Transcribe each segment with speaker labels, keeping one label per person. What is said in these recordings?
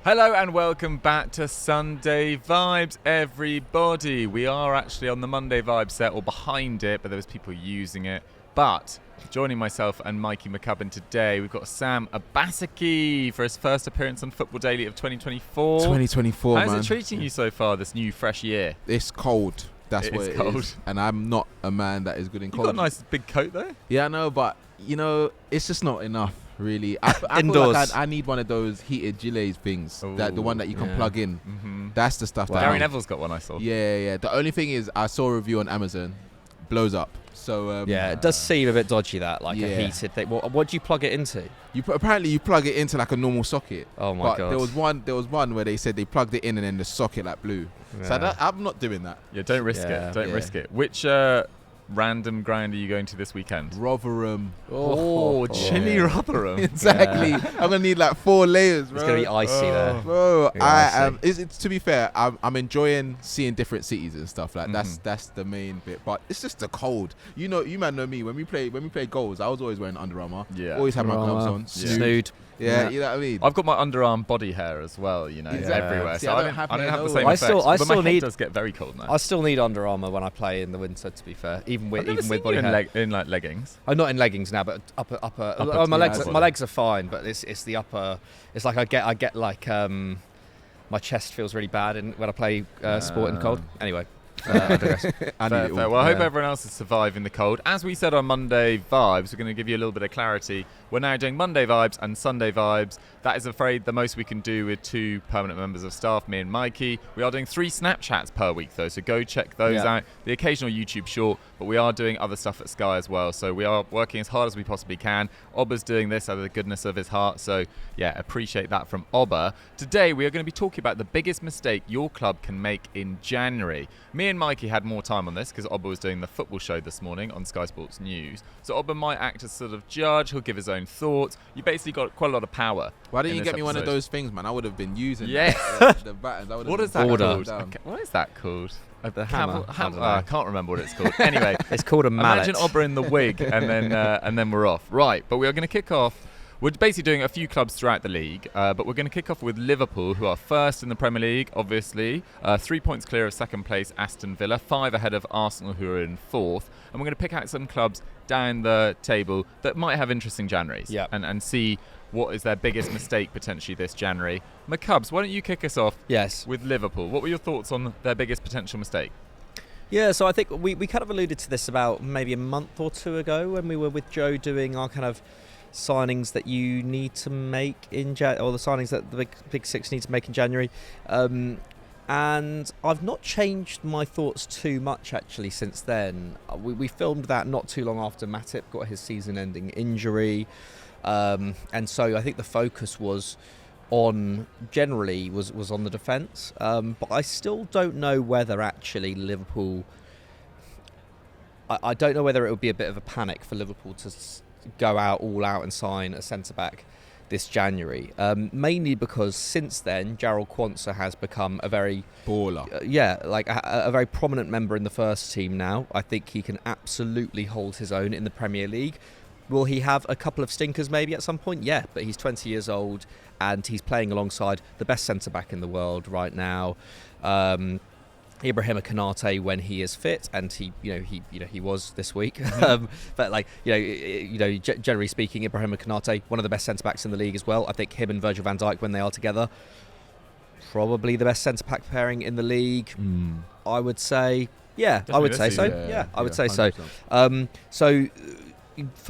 Speaker 1: Hello and welcome back to Sunday Vibes, everybody. We are actually on the Monday Vibes set, or behind it, but there was people using it. But joining myself and Mikey McCubbin today, we've got Sam Abasaki for his first appearance on Football Daily of 2024.
Speaker 2: 2024, man.
Speaker 1: How's it treating you so far, this new fresh year?
Speaker 2: It's cold. That's what it is. And I'm not a man that is good in cold.
Speaker 1: You've got a nice big coat though.
Speaker 2: Yeah, I know, but it's just not enough. Really, I
Speaker 3: Indoors.
Speaker 2: feel like I need one of those heated gilets things, the one that you can plug in.
Speaker 1: Mm-hmm.
Speaker 2: That's the stuff.
Speaker 1: Gary Neville's got one, I saw.
Speaker 2: Yeah. The only thing is, I saw a review on Amazon, blows up. So
Speaker 3: it does seem a bit dodgy, that a heated thing. What do you plug it into?
Speaker 2: Apparently you plug it into like a normal socket.
Speaker 3: Oh my god!
Speaker 2: There was one where they said they plugged it in and then the socket blew. Yeah. So I'm not doing that.
Speaker 1: Yeah, don't risk it. Don't risk it. Which random ground are you going to this weekend?
Speaker 2: Rotherham.
Speaker 1: Chilly Rotherham.
Speaker 2: Exactly. I'm gonna need 4 layers, bro.
Speaker 3: It's gonna be icy there.
Speaker 2: Bro, it's to be fair, I'm enjoying seeing different cities and stuff. That's the main bit. But it's just the cold. You man know me. When we play goals, I was always wearing Under Armour. Yeah. Always have my gloves on.
Speaker 3: Snood.
Speaker 2: Yeah, you know what I mean?
Speaker 1: I've got my underarm body hair as well, everywhere.
Speaker 2: See,
Speaker 1: so I don't have the same effects. But my head does get very cold now.
Speaker 3: I still need Under Armour when I play in the winter, to be fair. Even with body hair.
Speaker 1: In leggings?
Speaker 3: I'm not in leggings now, but upper my legs are fine, but it's the upper. It's like I get my chest feels really bad when I play sport in the cold. Anyway.
Speaker 1: Fair. Well, I hope everyone else is surviving the cold. As we said on Monday Vibes, we're going to give you a little bit of clarity. We're now doing Monday Vibes and Sunday Vibes. That is afraid the most we can do with 2 permanent members of staff, me and Mikey. We are doing 3 Snapchats per week though, so go check those out. The occasional YouTube short, but we are doing other stuff at Sky as well. So we are working as hard as we possibly can. Obba's doing this out of the goodness of his heart. So appreciate that from Obba. Today we are going to be talking about the biggest mistake your club can make in January. Me and Mikey had more time on this because Obba was doing the football show this morning on Sky Sports News. So Obba might act as sort of judge. He'll give his own thoughts. You basically got quite a lot of power.
Speaker 2: Why didn't you get me one of those things, man? I would have been using the buttons.
Speaker 1: What is that called? Okay. What is that called?
Speaker 3: The hammer.
Speaker 1: I can't remember what it's called. Anyway,
Speaker 3: it's called a mallet.
Speaker 1: Imagine Obba in the wig, and then we're off. Right, but we are going to kick off. We're basically doing a few clubs throughout the league, but we're going to kick off with Liverpool, who are first in the Premier League, obviously. 3 points clear of second place Aston Villa, 5 ahead of Arsenal, who are in 4th. And we're going to pick out some clubs down the table that might have interesting Januaries and see what is their biggest mistake potentially this January. McCubbs, why don't you kick us off with Liverpool? What were your thoughts on their biggest potential mistake?
Speaker 3: Yeah, so I think we kind of alluded to this about maybe a month or 2 ago when we were with Joe doing our kind of signings that you need to make in or the signings that the big 6 need to make in January. And I've not changed my thoughts too much actually since then. We filmed that not too long after Matip got his season-ending injury, and so I think the focus was on the defence. But I still don't know whether actually Liverpool. I don't know whether it would be a bit of a panic for Liverpool to go all out and sign a centre-back this January, mainly because since then Jarrell Quansah has become a very
Speaker 2: baller,
Speaker 3: a very prominent member in the first team now. I think he can absolutely hold his own in the Premier League. Will he have a couple of stinkers maybe at some point? Yeah, but he's 20 years old and he's playing alongside the best centre-back in the world right now. Ibrahima Konate when he is fit, and he was this week. But generally speaking, Ibrahima Konate, one of the best centre backs in the league as well. I think him and Virgil van Dijk when they are together, probably the best centre back pairing in the league. I would say, I would say so. I would say 100%. So.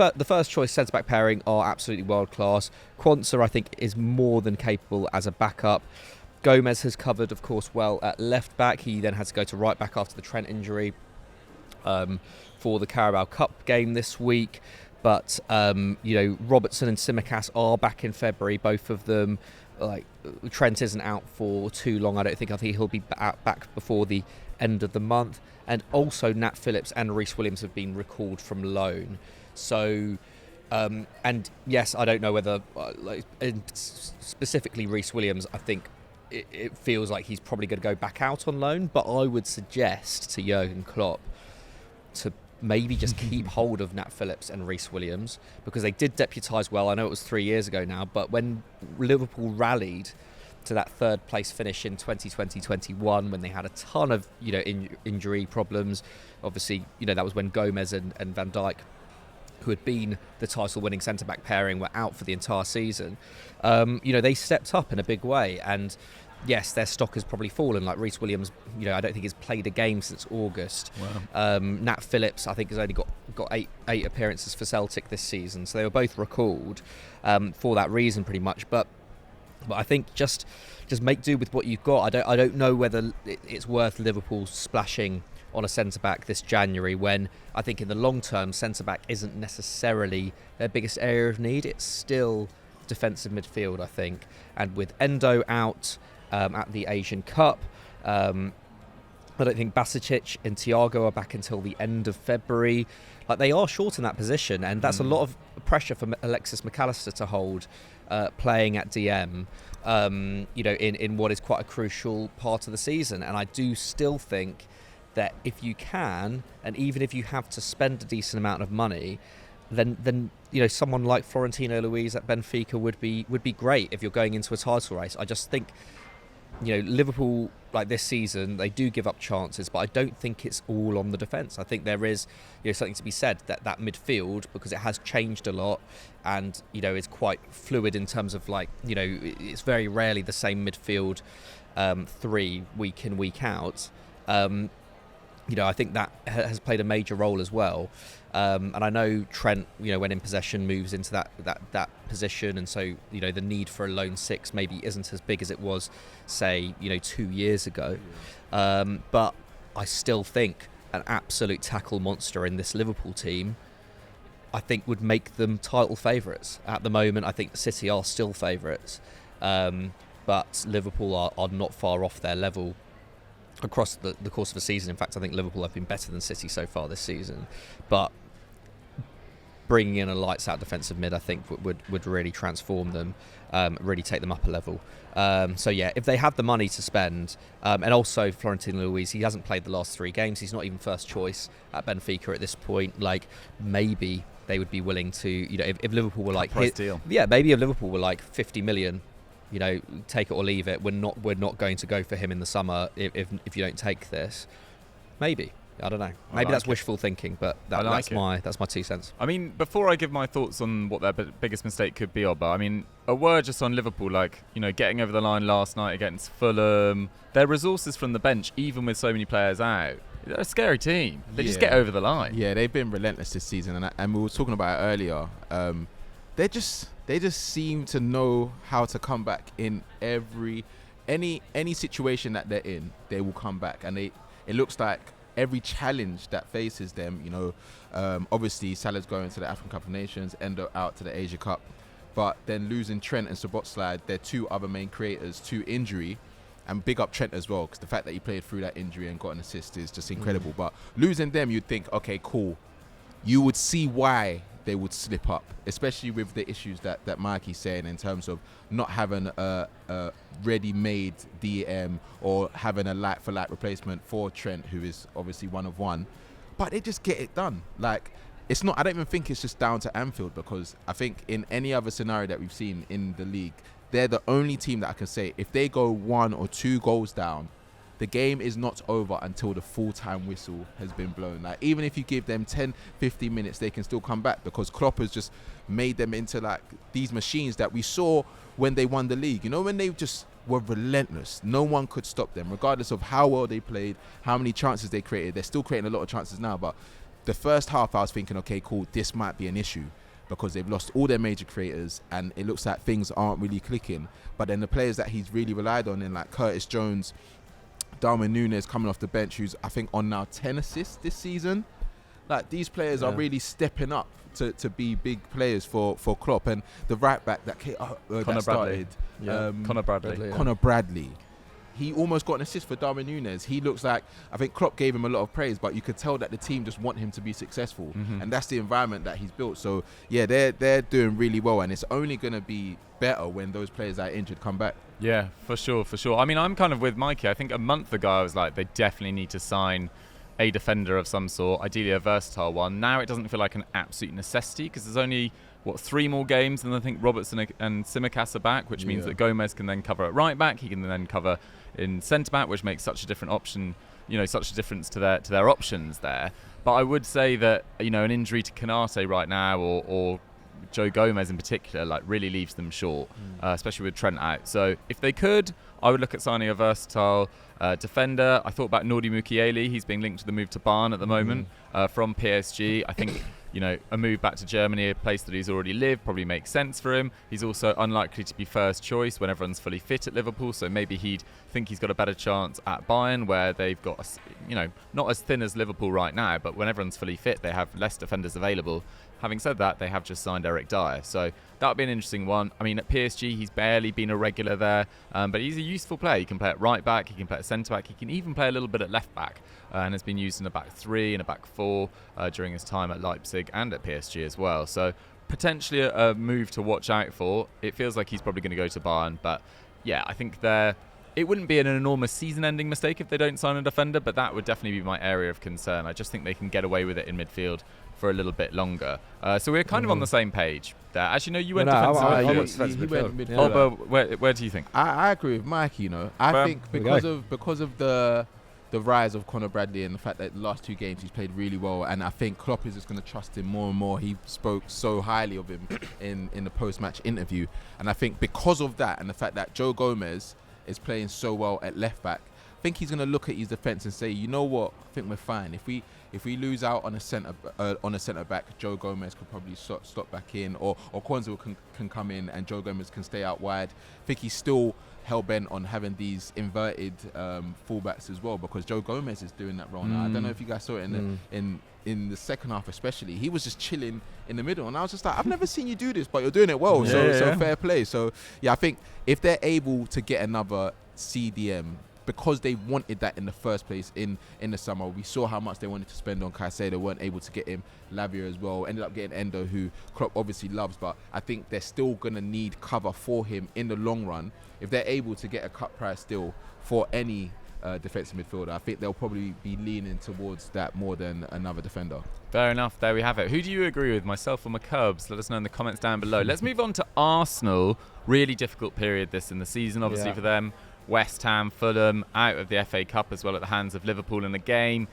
Speaker 3: The first choice centre back pairing are absolutely world class. Quansah, I think, is more than capable as a backup. Gomez has covered, of course, well at left back. He then had to go to right back after the Trent injury for the Carabao Cup game this week. But Robertson and Tsimikas are back in February, both of them. Trent isn't out for too long. I think he'll be back before the end of the month. And also Nat Phillips and Reece Williams have been recalled from loan. So, and yes, I don't know whether, specifically Reece Williams, I think it feels like he's probably going to go back out on loan, but I would suggest to Jurgen Klopp to maybe just keep hold of Nat Phillips and Reece Williams, because they did deputise well. I know it was 3 years ago now, but when Liverpool rallied to that third place finish in 2020-21 when they had a ton of injury problems. Obviously, that was when Gomez and Van Dijk, who had been the title-winning centre-back pairing, were out for the entire season. They stepped up in a big way, and yes, their stock has probably fallen. Like Reece Williams, I don't think he's played a game since August.
Speaker 1: Wow.
Speaker 3: Nat Phillips, I think, has only got eight appearances for Celtic this season, so they were both recalled for that reason, pretty much. But I think just make do with what you've got. I don't know whether it's worth Liverpool splashing on a centre-back this January, when I think in the long term centre-back isn't necessarily their biggest area of need. It's still defensive midfield, I think. And with Endo out at the Asian Cup, I don't think Basičić and Thiago are back until the end of February. Like, they are short in that position, and that's a lot of pressure for Alexis McAllister to hold, playing at DM, in what is quite a crucial part of the season. And I do still think that if you can, and even if you have to spend a decent amount of money, then someone like Florentino Luis at Benfica would be great if you're going into a title race. I just think Liverpool, like this season, they do give up chances, but I don't think it's all on the defence. I think there is something to be said that midfield, because it has changed a lot, and is quite fluid in terms of it's very rarely the same midfield three week in, week out. I think that has played a major role as well. And I know Trent, when in possession, moves into that position, and so the need for a lone six maybe isn't as big as it was, say 2 years ago. But I still think an absolute tackle monster in this Liverpool team, I think, would make them title favourites. At the moment, I think City are still favourites, but Liverpool are not far off their level across the course of the season. In fact, I think Liverpool have been better than City so far this season, but bringing in a lights out defensive mid, I think would really transform them, really take them up a level. So yeah, if they have the money to spend, and also Florentino Luis, he hasn't played the last 3 games, he's not even first choice at Benfica at this point. Like, maybe they would be willing to, if Liverpool were like,
Speaker 1: deal.
Speaker 3: Yeah, maybe if Liverpool were like 50 million, take it or leave it. We're not going to go for him in the summer if you don't take this. Maybe. I don't know. Maybe that's wishful thinking, but that's my 2 cents.
Speaker 1: I mean, before I give my thoughts on what their biggest mistake could be, Obba, I mean, a word just on Liverpool, getting over the line last night against Fulham. Their resources from the bench, even with so many players out, they're a scary team. They just get over the line.
Speaker 2: Yeah, they've been relentless this season, and we were talking about it earlier. They just seem to know how to come back in any situation that they're in. They will come back, and it looks like every challenge that faces them. Obviously Salah's going to the African Cup of Nations, Endo out to the Asia Cup, but then losing Trent and Szoboszlai, their 2 other main creators, to injury. And big up Trent as well, because the fact that he played through that injury and got an assist is just incredible. But losing them, you'd think, okay, cool. You would see why they would slip up, especially with the issues that Mikey's saying in terms of not having a ready-made DM or having a like-for-like replacement for Trent, who is obviously one of one. But they just get it done. Like, it's not. I don't even think it's just down to Anfield, because I think in any other scenario that we've seen in the league, they're the only team that I can say, if they go 1 or 2 goals down, the game is not over until the full-time whistle has been blown. Like, even if you give them 10, 15 minutes, they can still come back, because Klopp has just made them into like these machines that we saw when they won the league. When they just were relentless. No one could stop them, regardless of how well they played, how many chances they created. They're still creating a lot of chances now, but the first half I was thinking, okay, cool, this might be an issue, because they've lost all their major creators and it looks like things aren't really clicking. But then the players that he's really relied on, in like Curtis Jones, Darwin Núñez coming off the bench, who's I think on now 10 assists this season. Like, these players are really stepping up to be big players for Klopp. And the right back that started, Conor Bradley. He almost got an assist for Darwin Núñez. He looks like, I think Klopp gave him a lot of praise, but you could tell that the team just want him to be successful. And that's the environment that he's built. So yeah, they're doing really well, and it's only going to be better when those players that are injured come back.
Speaker 1: Yeah, for sure. I mean, I'm kind of with Mikey. I think a month ago I was like, they definitely need to sign a defender of some sort, ideally a versatile one. Now it doesn't feel like an absolute necessity because there's only 3 more games, and I think Robertson and Tsimikas are back, which means that Gomez can then cover at right back. He can then cover in centre back, which makes such a different option. Such a difference to their options there. But I would say that an injury to Konate right now, or Joe Gomez in particular, really leaves them short, especially with Trent out. So if they could, I would look at signing a versatile defender. I thought about Nordi Mukiele. He's being linked to the move to Bayern at the moment from PSG. I think a move back to Germany, a place that he's already lived, probably makes sense for him. He's also unlikely to be first choice when everyone's fully fit at Liverpool, so maybe he'd think he's got a better chance at Bayern, where they've got, not as thin as Liverpool right now, but when everyone's fully fit, they have less defenders available. Having said that, they have just signed Eric Dyer, so that would be an interesting one. I mean, at PSG, he's barely been a regular there, but he's a useful player. He can play at right back, he can play at centre back, he can even play a little bit at left back, and has been used in a back 3 and a back 4 during his time at Leipzig and at PSG as well. So potentially a move to watch out for. It feels like he's probably going to go to Bayern, but yeah, I think it wouldn't be an enormous season-ending mistake if they don't sign a defender, but that would definitely be my area of concern. I just think they can get away with it in midfield for a little bit longer. So we're kind of on the same page there. Actually, no, you went defensive midfield. But where do you think?
Speaker 2: I agree with Mike. I think because of the rise of Conor Bradley and the fact that the last 2 games he's played really well, and I think Klopp is just going to trust him more and more. He spoke so highly of him in the post-match interview, and I think because of that and the fact that Joe Gomez is playing so well at left back, I think he's going to look at his defence and say, you know what, I think we're fine. If we lose out on a centre back, Joe Gomez could probably slot back in, or Kwanzaa can come in and Joe Gomez can stay out wide. I think he's still hell-bent on having these inverted fullbacks as well, because Joe Gomez is doing that role now. I don't know if you guys saw it in the second half especially. He was just chilling in the middle, and I was just like, I've never seen you do this, but you're doing it well. So fair play. So yeah, I think if they're able to get another CDM, because they wanted that in the first place in the summer. We saw how much they wanted to spend on Caicedo, weren't able to get him. Lavia as well, ended up getting Endo, who Klopp obviously loves, but I think they're still going to need cover for him in the long run. If they're able to get a cut price still for any defensive midfielder, I think they'll probably be leaning towards that more than another defender.
Speaker 1: Fair enough, there we have it. Who do you agree with, myself or my Cubs? Let us know in the comments down below. Let's move on to Arsenal. Really difficult period this in the season, obviously, for them. West Ham, Fulham, out of the FA Cup as well at the hands of Liverpool in a game.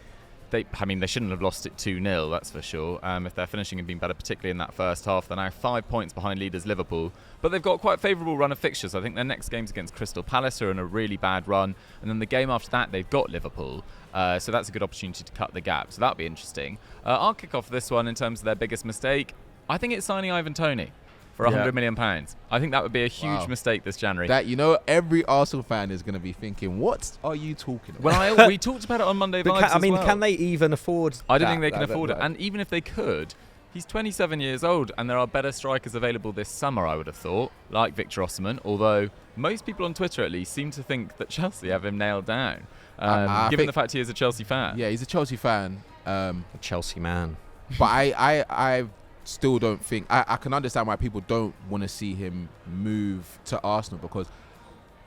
Speaker 1: They shouldn't have lost it 2-0, that's for sure. If their finishing had been better, particularly in that first half, they're now 5 points behind leaders Liverpool. But they've got quite a favourable run of fixtures. I think their next game's against Crystal Palace, who are in a really bad run. And then the game after that, they've got Liverpool. So that's a good opportunity to cut the gap. So that'll be interesting. I'll kick off this one in terms of their biggest mistake. I think it's signing Ivan Toney for £100 million. I think that would be a huge mistake this January.
Speaker 2: That, every Arsenal fan is going to be thinking, what are you talking about?
Speaker 1: Well, we talked about it on Monday Vibes
Speaker 3: can they even afford
Speaker 1: I don't think they can afford it. And even if they could, he's 27 years old, and there are better strikers available this summer, I would have thought, like Victor Osimhen, although most people on Twitter at least seem to think that Chelsea have him nailed down, given the fact he is a Chelsea fan.
Speaker 2: Yeah, he's a Chelsea fan.
Speaker 3: A Chelsea man.
Speaker 2: But I still don't think I can understand why people don't want to see him move to Arsenal, because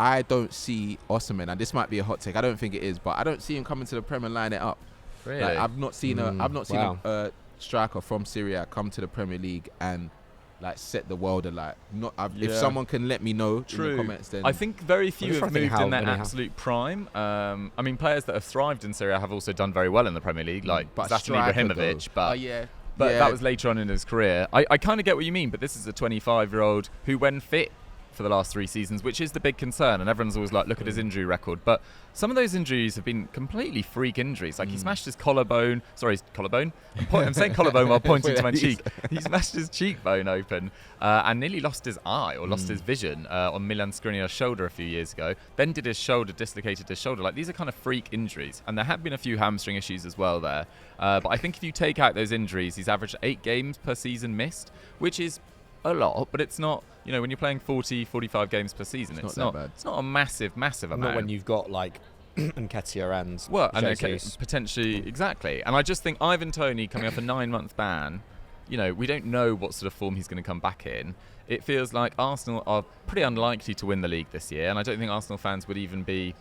Speaker 2: I don't see Osimhen, and this might be a hot take, I don't think it is, but I don't see him coming to the Premier line it up.
Speaker 1: Really?
Speaker 2: I've not seen a striker from Syria come to the Premier League and set the world alight. If someone can let me know in the comments, then
Speaker 1: I think very few have moved in their absolute prime. Players that have thrived in Syria have also done very well in the Premier League, like Zlatan Ibrahimovic, but that was later on in his career. I kind of get what you mean, but this is a 25-year-old who, when fit for the last 3 seasons, which is the big concern, and everyone's always like, look at his injury record, but some of those injuries have been completely freak injuries. He smashed his collarbone. I'm saying collarbone while pointing to my cheek. He smashed his cheekbone open and nearly lost his eye, or lost his vision on Milan Skriniar's shoulder a few years ago. Then did his shoulder, dislocated his shoulder. These are kind of freak injuries, and there have been a few hamstring issues as well there. But I think if you take out those injuries, he's averaged 8 games per season missed, which is a lot, but it's not, when you're playing 40-45 games per season, it's not a massive amount.
Speaker 3: Not when you've got Nketiah and
Speaker 1: Jesus. Potentially, exactly. And I just think Ivan Toney coming off a 9-month ban, we don't know what sort of form he's going to come back in. It feels like Arsenal are pretty unlikely to win the league this year, and I don't think Arsenal fans would even be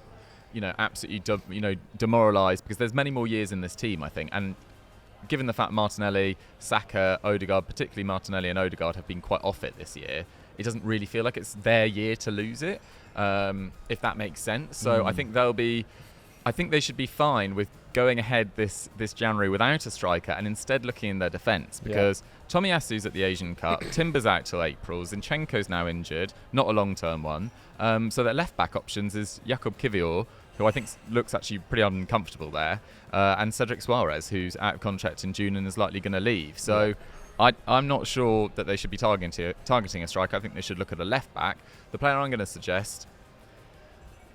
Speaker 1: absolutely demoralised, because there's many more years in this team, I think, and given the fact Martinelli, Saka, Odegaard, particularly Martinelli and Odegaard, have been quite off it this year, it doesn't really feel like it's their year to lose it, if that makes sense. So I think they should be fine with going ahead this January without a striker and instead looking in their defence, because Tomiyasu's at the Asian Cup, Timber's out till April, Zinchenko's now injured, not a long-term one. So their left-back options is Jakub Kiwior, who I think looks actually pretty uncomfortable there, and Cedric Suarez, who's out of contract in June and is likely going to leave. So I'm not sure that they should be targeting a striker. I think they should look at a left-back. The player I'm going to suggest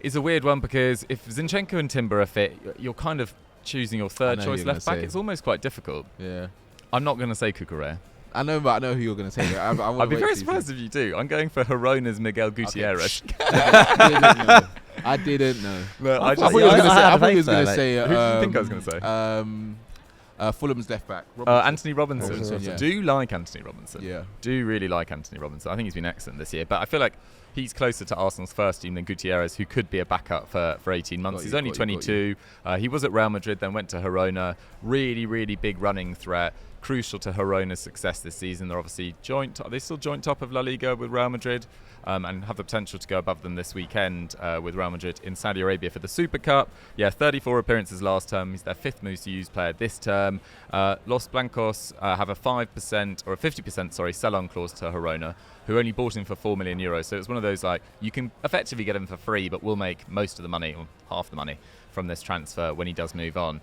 Speaker 1: is a weird one, because if Zinchenko and Timber are fit, you're kind of choosing your third choice left back. It's almost quite difficult. Yeah. I'm not going to say Cucurella.
Speaker 2: I know who you're going to say.
Speaker 1: I'd be very surprised if you do. I'm going for Girona's Miguel Gutierrez.
Speaker 2: Okay. I didn't know.
Speaker 1: No,
Speaker 2: I thought he was going to say.
Speaker 1: Who do you think I was going to say?
Speaker 2: Fulham's left back.
Speaker 1: Anthony Robinson.
Speaker 2: Yeah.
Speaker 1: Do like Anthony Robinson.
Speaker 2: Yeah.
Speaker 1: Do really like Anthony Robinson. I think he's been excellent this year. But I feel like he's closer to Arsenal's first team than Gutierrez, who could be a backup for 18 months. He's only 22. He was at Real Madrid, then went to Girona. Really, really big running threat. Crucial to Girona's success this season. They're obviously are they still joint top of La Liga with Real Madrid, and have the potential to go above them this weekend with Real Madrid in Saudi Arabia for the Super Cup. 34 appearances last term. He's their fifth most used player this term. Los Blancos have a 5% or a 50% sell-on clause to Girona, who only bought him for €4 million. So it's one of those, like, you can effectively get him for free, but we'll make most of the money, or half the money, from this transfer when he does move on.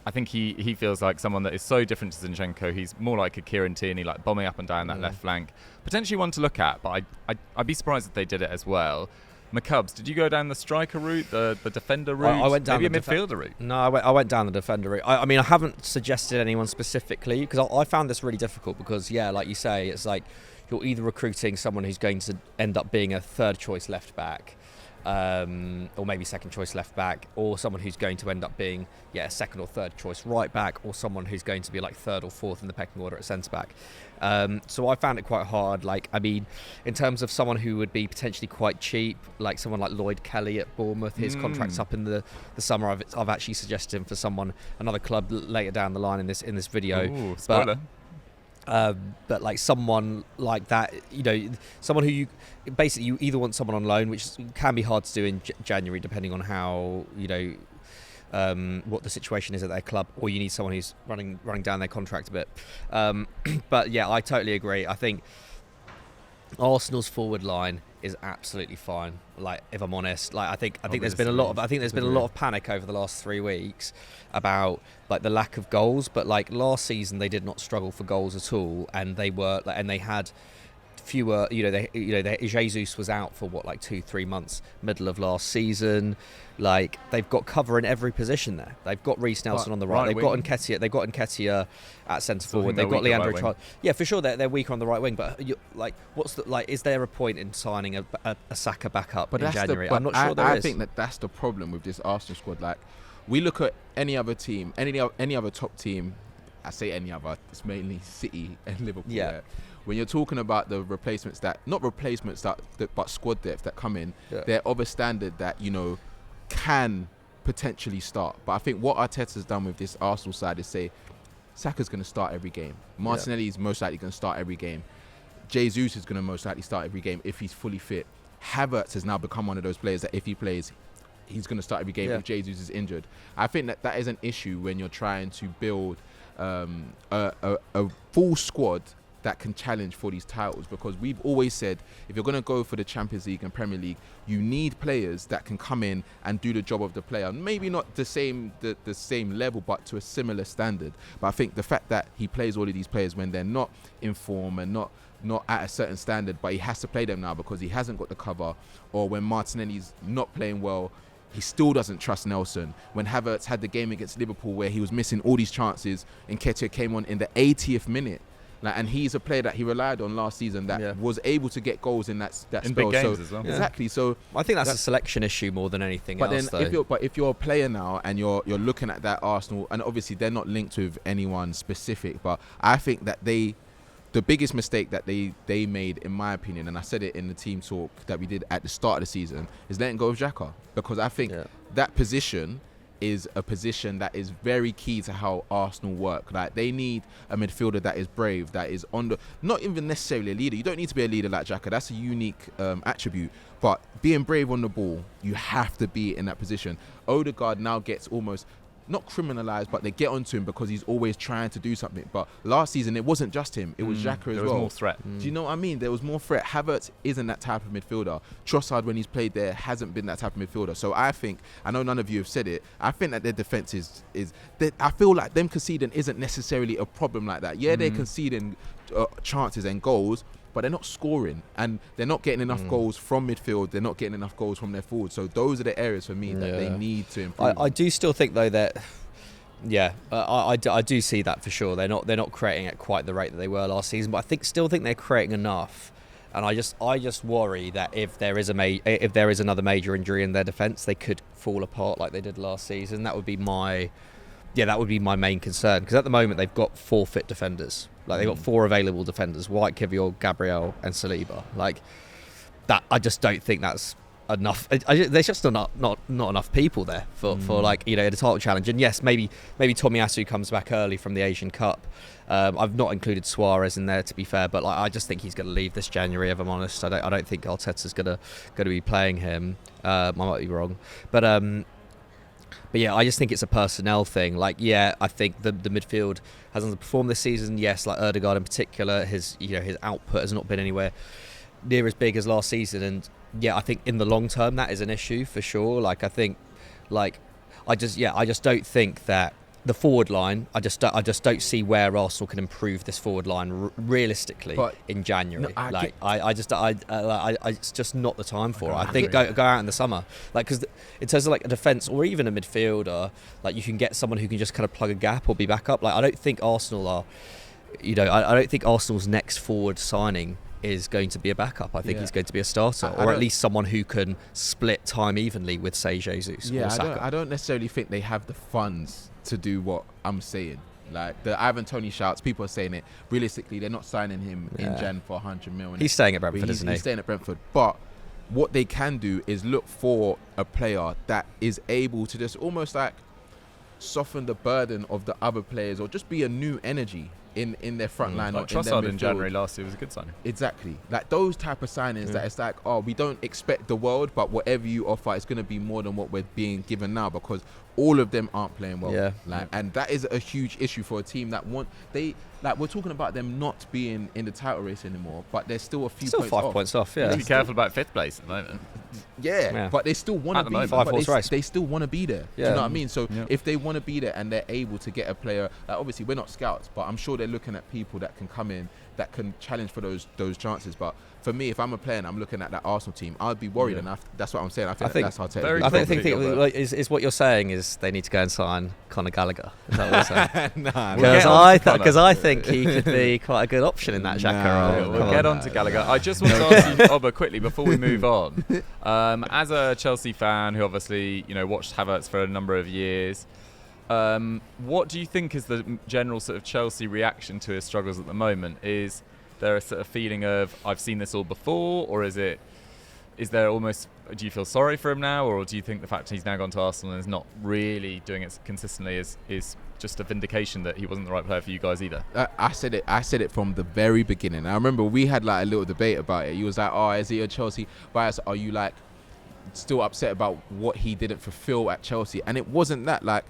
Speaker 1: I think he feels like someone that is so different to Zinchenko. He's more like a Kieran Tierney, like bombing up and down that left flank. Potentially one to look at, but I'd be surprised if they did it as well. McCubbs, did you go down the striker route, the defender route,
Speaker 3: I went down
Speaker 1: maybe a midfielder route?
Speaker 3: No, I went down the defender route. I mean, I haven't suggested anyone specifically, because I found this really difficult, because, like you say, it's like you're either recruiting someone who's going to end up being a third choice left back, or maybe second choice left back, or someone who's going to end up being a second or third choice right back, or someone who's going to be like third or fourth in the pecking order at centre back. So I found it quite hard. Like, I mean, in terms of someone who would be potentially quite cheap, like someone like Lloyd Kelly at Bournemouth, his contract's up in the summer. I've actually suggested him for another club later down the line in this video.
Speaker 1: Ooh, spoiler.
Speaker 3: But like someone like that, someone who you either want someone on loan, which can be hard to do in January depending on how what the situation is at their club, or you need someone who's running down their contract a bit. But I totally agree. I think Arsenal's forward line is absolutely fine. Like, if I'm honest, like I think there's been a lot of panic over the last 3 weeks about like the lack of goals. But like last season, they did not struggle for goals at all, and they had fewer. Jesus was out for 2-3 months, middle of last season. Like, they've got cover in every position there. They've got Reece Nelson on the right. They've got Nketiah at centre forward. They've got Leandro Trossard. Yeah, for sure they're weaker on the right wing. But is there a point in signing a Saka backup in January? I'm not sure there is.
Speaker 2: I think that's the problem with this Arsenal squad. Like, we look at any other team, any other top team. I say any other. It's mainly City and Liverpool.
Speaker 3: Yeah.
Speaker 2: There. When you're talking about the replacements but squad depth that come in, they're of a standard that can potentially start. But I think what Arteta's done with this Arsenal side is say Saka's going to start every game. Martinelli is most likely going to start every game. Jesus is going to most likely start every game if he's fully fit. Havertz has now become one of those players that if he plays, he's going to start every game if Jesus is injured. I think that is an issue when you're trying to build a full squad that can challenge for these titles, because we've always said if you're going to go for the Champions League and Premier League, you need players that can come in and do the job of the player. Maybe not the same level, but to a similar standard. But I think the fact that he plays all of these players when they're not in form and not at a certain standard, but he has to play them now because he hasn't got the cover, or when Martinelli's not playing well, he still doesn't trust Nelson. When Havertz had the game against Liverpool where he was missing all these chances, Nketiah came on in the 80th minute. And he's a player that he relied on last season that was able to get goals in that spell.
Speaker 1: In big games as well.
Speaker 2: Exactly. So
Speaker 3: I think that's a selection issue more than anything else.
Speaker 2: If you're a player now and you're looking at that Arsenal, and obviously they're not linked with anyone specific, but I think that the biggest mistake that they made, in my opinion, and I said it in the team talk that we did at the start of the season, is letting go of Xhaka. Because I think that position is a position that is very key to how Arsenal work. Like, they need a midfielder that is brave, that is not even necessarily a leader. You don't need to be a leader like Xhaka. That's a unique attribute. But being brave on the ball, you have to be in that position. Odegaard now gets almost not criminalized, but they get onto him because he's always trying to do something. But last season, it wasn't just him. It was Xhaka as well.
Speaker 1: There was more threat.
Speaker 2: Do you know what I mean? There was more threat. Havertz isn't that type of midfielder. Trossard, when he's played there, hasn't been that type of midfielder. So I know none of you have said it, I think that their defence is I feel like them conceding isn't necessarily a problem like that. Yeah, they're conceding chances and goals, but they're not scoring, and they're not getting enough goals from midfield. They're not getting enough goals from their forward. So those are the areas for me that they need to improve.
Speaker 3: I do still think though that, I do see that for sure. They're not creating at quite the rate that they were last season, but I still think they're creating enough. And I just worry that if there is another major injury in their defence, they could fall apart like they did last season. That would be my main concern, because at the moment they've got 4 fit defenders. Like, they've got 4 available defenders: White, Kivior, Gabriel and Saliba. Like that, I just don't think that's enough. There's just not enough people there for like, you know, the title challenge. And yes, maybe Tomiyasu comes back early from the Asian Cup. I've not included Suarez in there, to be fair, but like, I just think he's going to leave this January, if I'm honest. I don't think Arteta's going to be playing him. I might be wrong, but yeah, I just think it's a personnel thing. Like, yeah, I think the midfield has underperformed this season. Yes, like Odegaard in particular, his output has not been anywhere near as big as last season. And yeah, I think in the long term that is an issue for sure. Like, I think, like, I just don't think that the forward line, I just don't see where Arsenal can improve this forward line realistically in January. It's just not the time for it. I think go out in the summer, like, because in terms of like a defence or even a midfielder, like, you can get someone who can just kind of plug a gap or be back up. Like, I don't think Arsenal are, I don't think Arsenal's next forward signing is going to be a backup. I think he's going to be a starter, or at least someone who can split time evenly with, say, Jesus or Saka.
Speaker 2: I don't necessarily think they have the funds to do what I'm saying. Like, the Ivan Toney shouts, people are saying it. Realistically, they're not signing him in Jan for 100 million.
Speaker 3: He's staying at Brentford, isn't he?
Speaker 2: He's staying at Brentford. But what they can do is look for a player that is able to just almost like soften the burden of the other players, or just be a new energy in their front line.
Speaker 1: Like Trossard in January last year was a good signing.
Speaker 2: Exactly. Like, those type of signings that it's like, we don't expect the world, but whatever you offer, it's going to be more than what we're being given now, because all of them aren't playing well. And that is a huge issue for a team that we're talking about them not being in the title race anymore, but they're still a few points
Speaker 3: 5 points off. Yeah.
Speaker 1: Be careful about 5th place at the moment.
Speaker 2: Yeah, but they still want to be. They still want to be there. Do you know what I mean? So if they want to be there and they're able to get a player, like, obviously we're not scouts, but I'm sure they're looking at people that can come in, that can challenge for those chances. But for me, if I'm a player and I'm looking at that Arsenal team, I'd be worried, and that's what I'm saying. I think that's how
Speaker 3: I think is what you're saying is they need to go and sign Conor Gallagher. Is that what you're saying? Because I think he could be quite a good option in that Xhaka role.
Speaker 1: We'll get on to Gallagher. I just want to ask you, Oba, quickly before we move on. As a Chelsea fan who obviously, watched Havertz for a number of years, what do you think is the general sort of Chelsea reaction to his struggles at the moment? Is there a sort of feeling of, I've seen this all before, or is there almost, do you feel sorry for him now, or do you think the fact he's now gone to Arsenal and is not really doing it consistently is just a vindication that he wasn't the right player for you guys either?
Speaker 2: I said it from the very beginning. I remember we had like a little debate about it. He was like, is he a Chelsea bias? Are you like still upset about what he didn't fulfill at Chelsea? And it wasn't that. Like,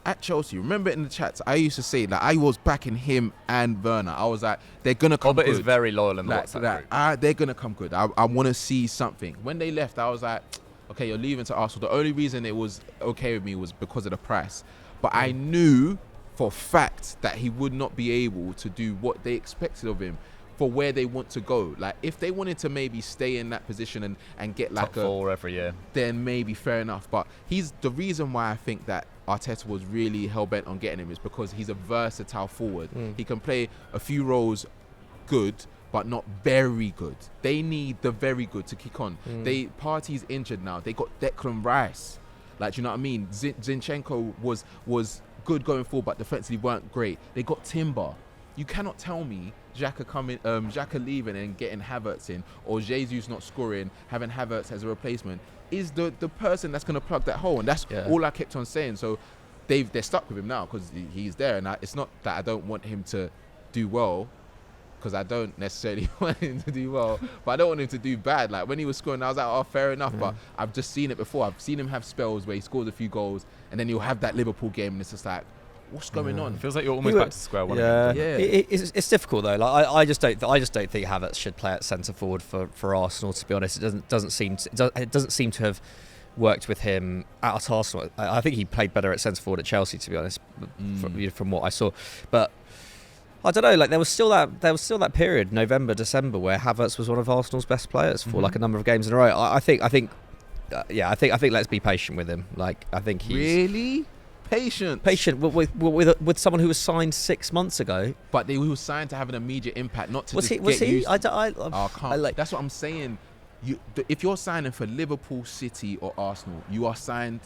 Speaker 2: at Chelsea, remember in the chats, I used to say that I was backing him and Werner. I was like, they're going to come good.
Speaker 1: Robert is very loyal in the WhatsApp group.
Speaker 2: They're going to come good. I want to see something. When they left, I was like, okay, you're leaving to Arsenal. The only reason it was okay with me was because of the price. But I knew for a fact that he would not be able to do what they expected of him for where they want to go. Like, if they wanted to maybe stay in that position and get like
Speaker 1: top 4 every year,
Speaker 2: then maybe fair enough. But he's the reason why I think that Arteta was really hell-bent on getting him is because he's a versatile forward. He can play a few roles good, but not very good. They need the very good to kick on. Partey's injured now. They got Declan Rice. Like, do you know what I mean? Zinchenko was good going forward, but defensively weren't great. They got Timber. you cannot tell me Xhaka leaving and getting Havertz in, or Jesus not scoring, having Havertz as a replacement, is the person that's going to plug that hole. And that's all I kept on saying. So they're stuck with him now because he's there. And it's not that I don't want him to do well, because I don't necessarily want him to do well, but I don't want him to do bad. Like when he was scoring, I was like, oh, fair enough. But I've just seen it before. I've seen him have spells where he scores a few goals, and then he'll have that Liverpool game, and it's just like, what's going on?
Speaker 1: It feels like you're almost back to square one.
Speaker 3: Yeah, it's difficult though. Like I just don't think Havertz should play at centre forward for Arsenal. To be honest, it doesn't seem to have worked with him at Arsenal. I think he played better at centre forward at Chelsea, to be honest, from what I saw. But I don't know. Like there was still that period, November, December, where Havertz was one of Arsenal's best players for like a number of games in a row. I think let's be patient with him. Like I think he's
Speaker 2: really patient
Speaker 3: with someone who was signed 6 months ago.
Speaker 2: But he was signed to have an immediate impact, not to
Speaker 3: was
Speaker 2: just
Speaker 3: he?
Speaker 2: get used.
Speaker 3: I can't.
Speaker 2: That's what I'm saying. If you're signing for Liverpool, City, or Arsenal, you are signed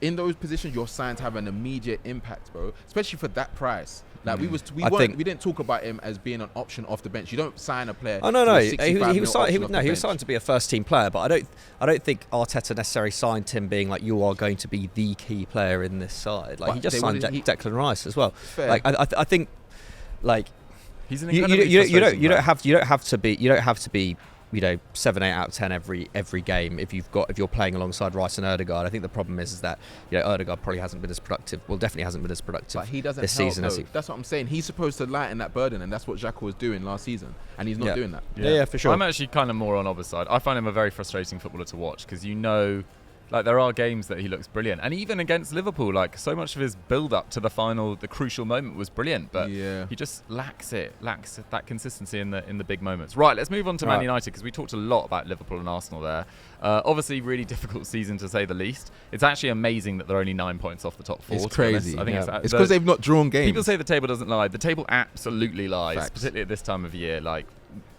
Speaker 2: in those positions. You're signed to have an immediate impact, bro. Especially for that price. Like we didn't talk about him as being an option off the bench. You don't sign a player.
Speaker 3: Oh no, he was signed to be a first team player, but I don't think Arteta necessarily signed him being like, you are going to be the key player in this side. Like he just signed Declan Rice as well. Fair. Like I think like
Speaker 1: he's an
Speaker 3: you don't have to be 7-8 out of 10 every game if you're playing alongside Rice and Ødegaard. I think the problem is that Ødegaard probably hasn't been as productive. Well, definitely hasn't been as productive.
Speaker 2: But he doesn't
Speaker 3: this
Speaker 2: help,
Speaker 3: season.
Speaker 2: That's what I'm saying. He's supposed to lighten that burden, and that's what Xhaka was doing last season, and he's not doing that.
Speaker 3: Yeah, for sure.
Speaker 1: I'm actually kind of more on Obba's side. I find him a very frustrating footballer to watch because like there are games that he looks brilliant, and even against Liverpool, like so much of his build-up to the final, the crucial moment was brilliant, but he just lacks that consistency in the big moments. Right, let's move on to Man United because we talked a lot about Liverpool and Arsenal there. Obviously, really difficult season to say the least. It's actually amazing that they're only 9 points off the top four.
Speaker 2: It's crazy.
Speaker 1: I think
Speaker 2: it's because they've not drawn games.
Speaker 1: People say the table doesn't lie. The table absolutely lies,
Speaker 2: Facts.
Speaker 1: particularly at this time of year. Like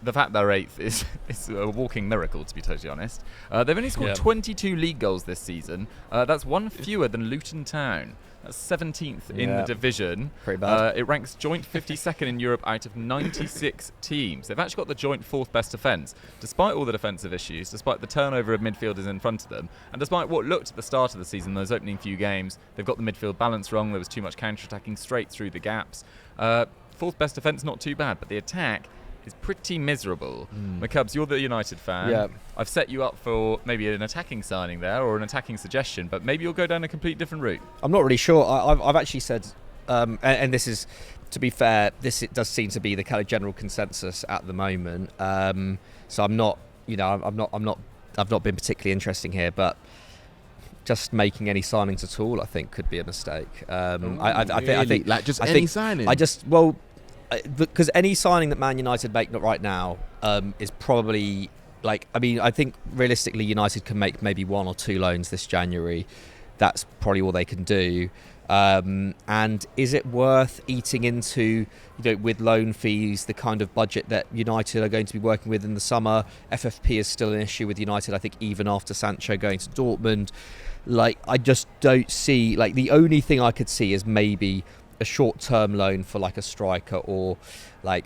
Speaker 1: the fact they're 8th is a walking miracle, to be totally honest. They've only scored 22 league goals this season. That's one fewer than Luton Town. That's 17th in the division.
Speaker 3: Pretty bad.
Speaker 1: It ranks joint 52nd in Europe out of 96 teams. They've actually got the joint 4th best defence, despite all the defensive issues, despite the turnover of midfielders in front of them, and despite what looked at the start of the season, those opening few games, they've got the midfield balance wrong. There was too much counter-attacking straight through the gaps. 4th best defence, not too bad, but the attack is pretty miserable. McCubs, you're the United fan.
Speaker 3: Yeah.
Speaker 1: I've set you up for maybe an attacking signing there or an attacking suggestion, but maybe you'll go down a complete different route.
Speaker 3: I'm not really sure. I've actually said, and this is, to be fair, it does seem to be the kind of general consensus at the moment. So I'm not, I've not been particularly interesting here, but just making any signings at all, I think, could be a mistake. I think
Speaker 2: like just any signing.
Speaker 3: Because any signing that Man United make right now is probably I think realistically United can make maybe 1 or 2 loans this January. That's probably all they can do. And is it worth eating into, with loan fees, the kind of budget that United are going to be working with in the summer? FFP is still an issue with United, I think, even after Sancho going to Dortmund. I just don't see, the only thing I could see is maybe a short-term loan for a striker, or I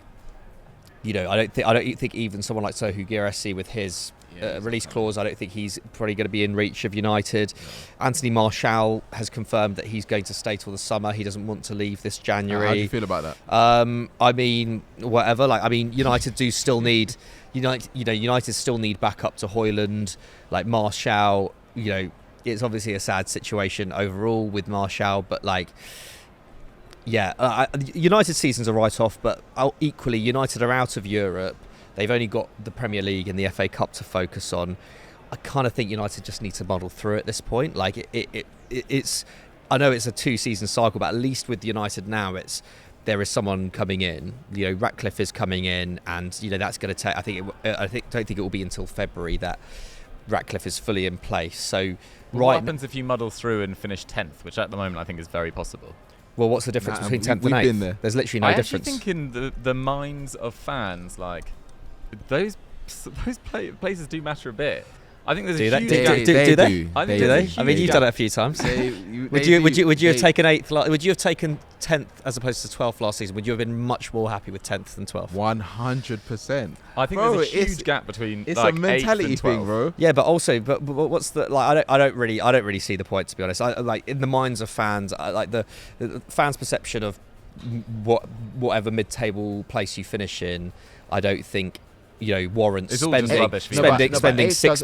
Speaker 3: don't think even someone like Sohu Girassi with his release clause, I don't think he's probably going to be in reach of United. Anthony Martial has confirmed that he's going to stay till the summer. He doesn't want to leave this January.
Speaker 2: How do you feel about that?
Speaker 3: Whatever. United do still need United still need backup to Hojlund. Martial, it's obviously a sad situation overall with Martial, but United season's a write-off, but equally United are out of Europe. They've only got the Premier League and the FA Cup to focus on. I kind of think United just need to muddle through at this point. It's I know it's a 2-season cycle, but at least with United now, there is someone coming in. Ratcliffe is coming in, and that's going to take. Don't think it will be until February that Ratcliffe is fully in place. So
Speaker 1: what happens if you muddle through and finish 10th, which at the moment I think is very possible?
Speaker 3: Well, what's the difference between 10th and 8th?
Speaker 2: Been there.
Speaker 3: There's literally no difference.
Speaker 1: I actually think in the minds of fans, those places do matter a bit. I think there's
Speaker 3: do
Speaker 1: a
Speaker 3: they?
Speaker 1: huge
Speaker 3: Do
Speaker 1: gap.
Speaker 3: they?
Speaker 1: I think
Speaker 3: Do they?
Speaker 1: there's a
Speaker 3: I mean,
Speaker 1: huge
Speaker 3: you've
Speaker 1: gap.
Speaker 3: done it a few times. Would you have taken 8th? Would you have taken 10th as opposed to 12th last season? Would you have been much more happy with 10th than 12th?
Speaker 2: 100%.
Speaker 1: I think there's a huge gap between.
Speaker 2: It's
Speaker 1: like
Speaker 2: a mentality
Speaker 1: 8th and 12th.
Speaker 2: thing, bro.
Speaker 3: Yeah, but also, but what's the like? I don't really see the point, to be honest. I like in the minds of fans, like the fans' perception of whatever mid-table place you finish in. I don't think warrants spending 6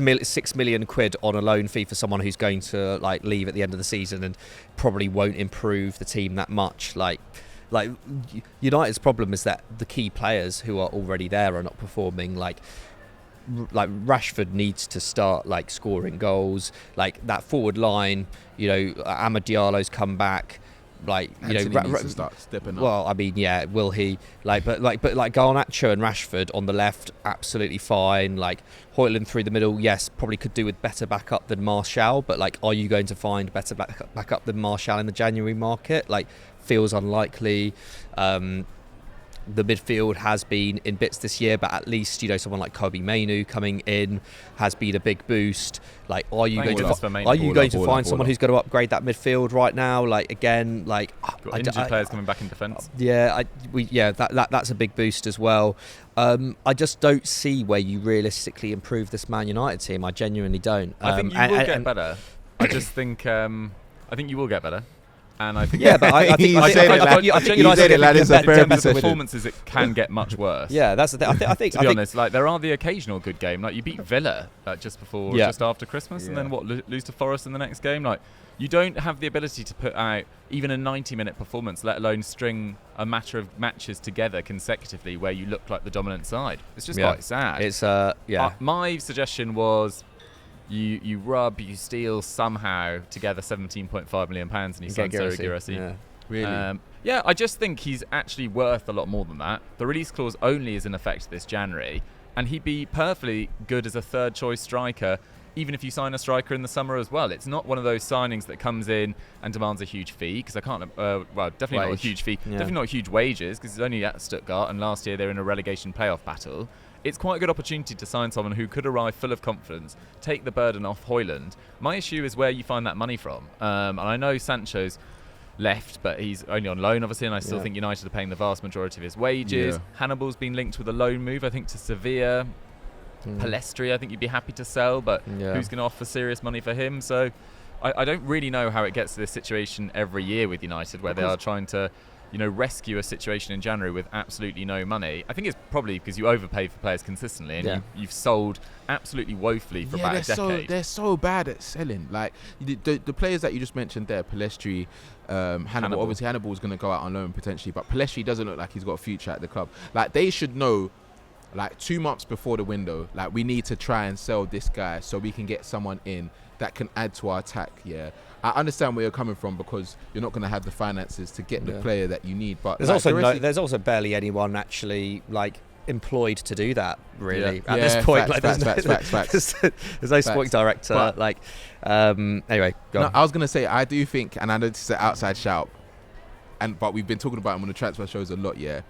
Speaker 3: million quid on a loan fee for someone who's going to like leave at the end of the season and probably won't improve the team that much. Like United's problem is that the key players who are already there are not performing. Like Rashford needs to start like scoring goals. Like that forward line, Amad Diallo's come back. Like
Speaker 2: needs to start stepping up.
Speaker 3: Well, I mean, yeah, will he? But Garnacho and Rashford on the left, absolutely fine. Like Hojlund through the middle, yes, probably could do with better backup than Martial. But like, are you going to find better backup than Martial in the January market? Like, feels unlikely. The midfield has been in bits this year, but at least someone like Kobe Mainoo coming in has been a big boost. Like, are you going to find someone who's going to upgrade that midfield right now? Like again, like
Speaker 1: injured players coming back in defence.
Speaker 3: Yeah, that's a big boost as well. I just don't see where you realistically improve this Man United team. I genuinely don't.
Speaker 1: I think you will get better. I just think I think you will get better. And I think
Speaker 3: but I think
Speaker 1: the performances it can get much worse.
Speaker 3: Yeah, that's the thing. I think
Speaker 1: to be honest, like there are the occasional good game. Like you beat Villa just after Christmas, and then lose to Forest in the next game. Like you don't have the ability to put out even a 90-minute performance, let alone string a matter of matches together consecutively where you look like the dominant side. It's just quite sad.
Speaker 3: It's
Speaker 1: my suggestion was. You steal somehow together £17.5 million and you sign Sergio Guirassy.
Speaker 2: Yeah. Really?
Speaker 1: I just think he's actually worth a lot more than that. The release clause only is in effect this January, and he'd be perfectly good as a third choice striker, even if you sign a striker in the summer as well. It's not one of those signings that comes in and demands a huge fee, because I can't, definitely not a huge fee, definitely not huge wages, because it's only at Stuttgart, and last year they were in a relegation playoff battle. It's quite a good opportunity to sign someone who could arrive full of confidence, take the burden off Hojlund. My issue is where you find that money from. And I know Sancho's left, but he's only on loan, obviously, and I still think United are paying the vast majority of his wages. Yeah. Hannibal's been linked with a loan move, I think, to Sevilla. Palestri, I think you'd be happy to sell, but who's going to offer serious money for him? So I don't really know how it gets to this situation every year with United, where they are trying to rescue a situation in January with absolutely no money. I think it's probably because you overpay for players consistently, and you've sold absolutely woefully for about a decade.
Speaker 2: They're so bad at selling. Like the players that you just mentioned there, Palestri, Hannibal. Obviously, Hannibal is going to go out on loan potentially, but Palestri doesn't look like he's got a future at the club. Like they should know, like 2 months before the window, like we need to try and sell this guy so we can get someone in that can add to our attack. Yeah. I understand where you're coming from, because you're not going to have the finances to get the player that you need. But
Speaker 3: there's also barely anyone actually like employed to do that really at this point.
Speaker 2: Facts.
Speaker 3: There's no sporting director. But, anyway, go on.
Speaker 2: I was going to say, I do think, and I know this is an outside shout, but we've been talking about him on the transfer shows a lot. Yeah,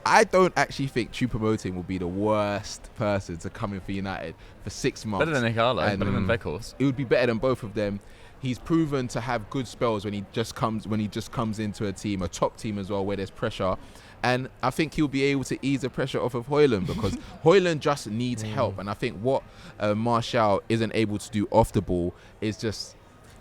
Speaker 2: I don't actually think Choupo-Moting will be the worst person to come in for United for 6 months.
Speaker 1: Better than Igalo, better than Weghorst.
Speaker 2: It would be better than both of them. He's proven to have good spells when he just comes into a team, a top team as well, where there's pressure. And I think he'll be able to ease the pressure off of Hojlund, because Hojlund just needs help. And I think what Martial isn't able to do off the ball is just